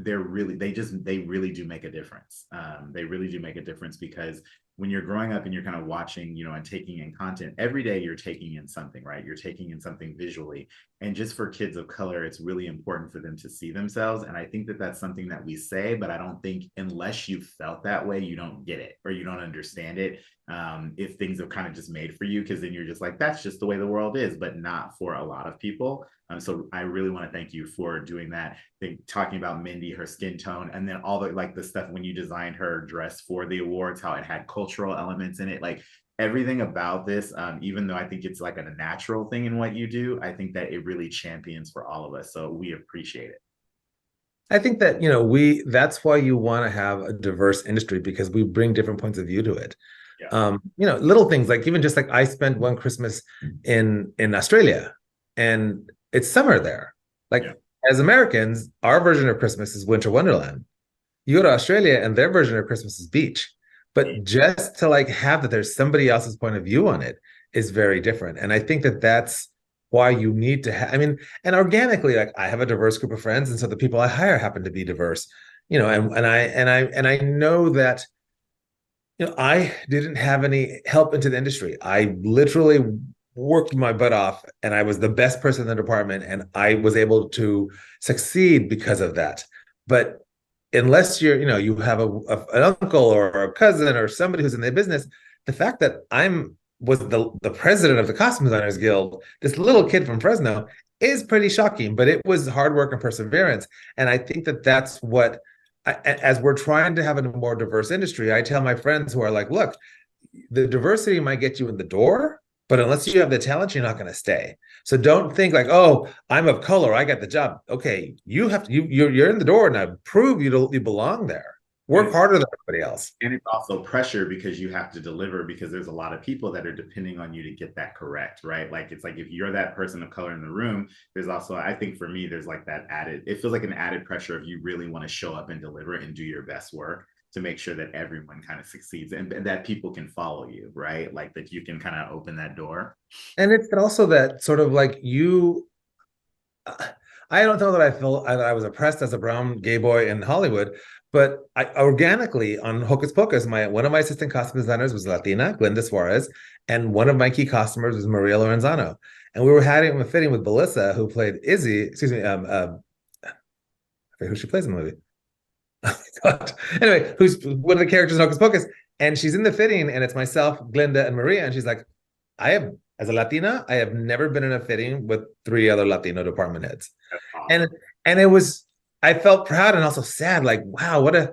they really do make a difference. They really do make a difference, because when you're growing up and you're kind of watching, and taking in content every day, you're taking in something, right? You're taking in something visually. And just for kids of color, it's really important for them to see themselves. And I think that that's something that we say, but I don't think unless you felt that way, you don't get it or you don't understand it. If things are kind of just made for you, because then you're just like, that's just the way the world is, but not for a lot of people. So I really want to thank you for doing that. Talking about Mindy, her skin tone, and then all the stuff when you designed her dress for the awards, how it had cultural elements in it, like everything about this, even though I think it's like a natural thing in what you do, I think that it really champions for all of us. So we appreciate it. I think that, that's why you want to have a diverse industry, because we bring different points of view to it. Yeah. Little things like even just like I spent one Christmas in Australia, and it's summer there. Like as Americans, our version of Christmas is winter wonderland. You go to Australia and their version of Christmas is beach. But just to like have that there's somebody else's point of view on it is very different. And I think that that's why you need to have, and organically, like I have a diverse group of friends. And so the people I hire happen to be diverse, and I know that, I didn't have any help into the industry. I literally worked my butt off and I was the best person in the department and I was able to succeed because of that. But unless you have an uncle or a cousin or somebody who's in the business, the fact that was the president of the Costume Designers Guild, this little kid from Fresno, is pretty shocking, but it was hard work and perseverance. And I think that that's what, as we're trying to have a more diverse industry, I tell my friends who are like, look, the diversity might get you in the door, but unless you have the talent, you're not going to stay. So don't think like, oh, I'm of color, I got the job. Okay, you're in the door now. Prove you belong there. Work harder than everybody else. And it's also pressure because you have to deliver, because there's a lot of people that are depending on you to get that correct, right? Like it's like if you're that person of color in the room, there's also, I think for me, there's like that it feels like an added pressure if you really want to show up and deliver and do your best work to make sure that everyone kind of succeeds and that people can follow you, right? Like that you can kind of open that door. And it's also that sort of like I don't know that I felt I was oppressed as a brown gay boy in Hollywood, but I organically on Hocus Pocus, one of my assistant costume designers was Latina, Glenda Suarez, and one of my key costumers was Maria Lorenzano. And we were having a fitting with Belissa, who played Izzy, excuse me, who she plays in the movie. Oh my God. Anyway, who's one of the characters in Hocus Pocus, and she's in the fitting, and it's myself, Glenda, and Maria, and she's like, as a Latina, I have never been in a fitting with 3 other Latino department heads. Awesome. And it was, I felt proud and also sad, like, wow, what a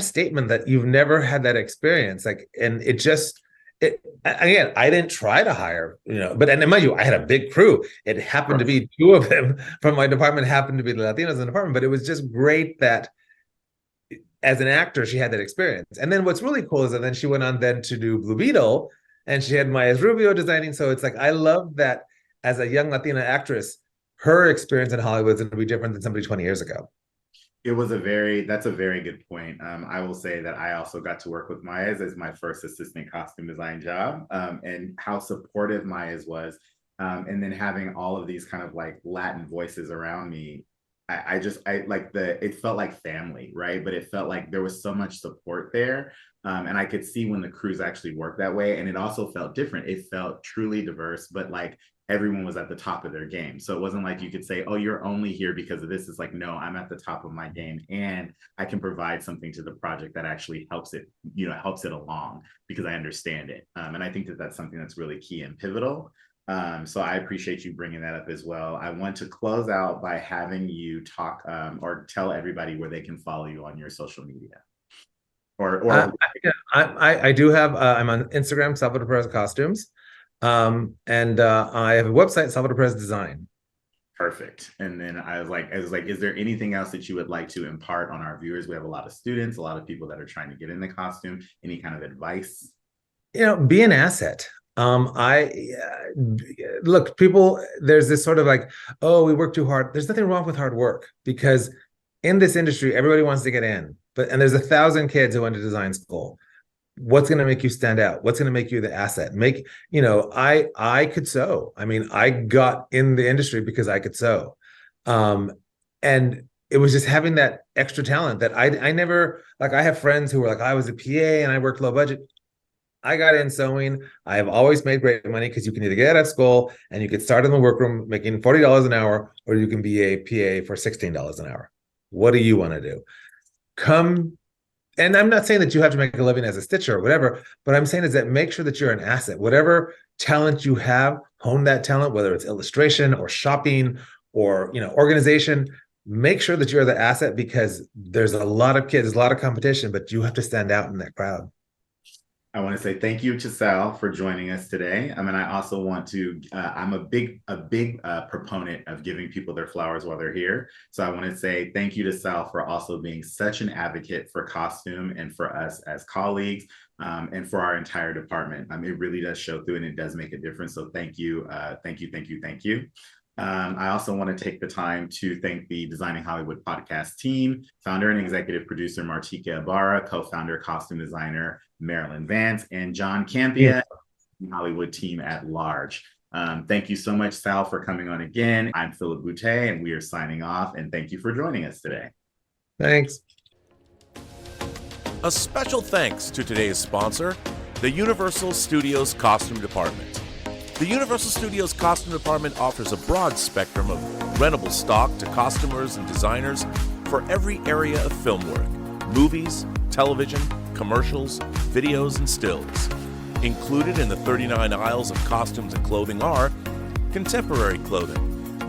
statement that you've never had that experience. Like, and again, I didn't try to hire, but and mind you, I had a big crew. It happened to be 2 of them from my department happened to be the Latinos in the department, but it was just great that as an actor, she had that experience. And then what's really cool is that then she went on then to do Blue Beetle, and she had Maya Rubio designing. So it's like, I love that as a young Latina actress, her experience in Hollywood is going to be different than somebody 20 years ago. That's a very good point. I will say that I also got to work with Maya's as my first assistant costume design job, and how supportive Maya's was. And then having all of these kind of like Latin voices around me, it felt like family, right? But it felt like there was so much support there. And I could see when the crews actually worked that way. And it also felt different. It felt truly diverse, but like everyone was at the top of their game. So it wasn't like you could say, oh, you're only here because of this. It's like, no, I'm at the top of my game and I can provide something to the project that actually helps it along because I understand it. And I think that that's something that's really key and pivotal. So I appreciate you bringing that up as well. I want to close out by having you talk or tell everybody where they can follow you on your social media. I do have, I'm on Instagram, Salvador Perez Costumes. And I have a website, Salvador Perez Design. Perfect. And then I was like, is there anything else that you would like to impart on our viewers? We have a lot of students, a lot of people that are trying to get in the costume. Any kind of advice? Be an asset. Look, people, there's this sort of like, oh, we work too hard. There's nothing wrong with hard work, because in this industry, everybody wants to get in, and there's 1,000 kids who went to design school. What's going to make you stand out? What's going to make you the asset? I could sew. I got in the industry because I could sew. And it was just having that extra talent that I never, like, I have friends who were like, I was a PA and I worked low budget. I got in sewing. I have always made great money because you can either get out of school and you could start in the workroom making $40 an hour, or you can be a PA for $16 an hour. What do you want to do? Come, and I'm not saying that you have to make a living as a stitcher or whatever, but I'm saying is that make sure that you're an asset. Whatever talent you have, hone that talent, whether it's illustration or shopping or organization. Make sure that you're the asset, because there's a lot of kids, there's a lot of competition, but you have to stand out in that crowd. I want to say thank you to Sal for joining us today. I mean, I also want to, I'm a big proponent of giving people their flowers while they're here. So I want to say thank you to Sal for also being such an advocate for costume and for us as colleagues, and for our entire department. It really does show through, and it does make a difference. So thank you, thank you. I also want to take the time to thank the Designing Hollywood podcast team, founder and executive producer Martika Ibarra, co-founder, costume designer Marilyn Vance, and John Campea, Hollywood team at large. Thank you so much, Sal, for coming on again. I'm Philip Boutte, and we are signing off, and thank you for joining us today. Thanks. A special thanks to today's sponsor, the Universal Studios Costume Department. The Universal Studios Costume Department offers a broad spectrum of rentable stock to costumers and designers for every area of film work: movies, television, commercials, videos, and stills. Included in the 39 aisles of costumes and clothing are contemporary clothing,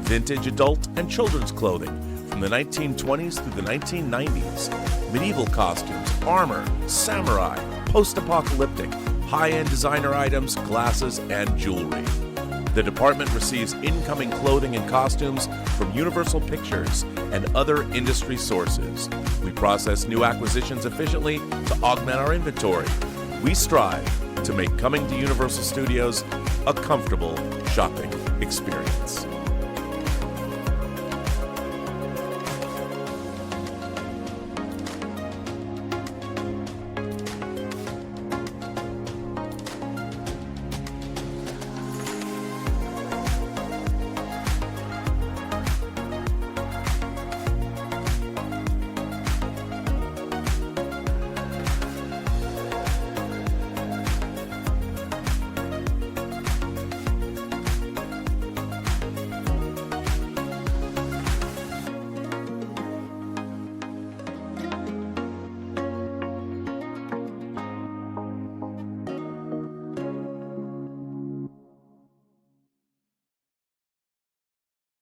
vintage adult and children's clothing from the 1920s through the 1990s, medieval costumes, armor, samurai, post-apocalyptic, high-end designer items, glasses, and jewelry. The department receives incoming clothing and costumes from Universal Pictures and other industry sources. We process new acquisitions efficiently to augment our inventory. We strive to make coming to Universal Studios a comfortable shopping experience.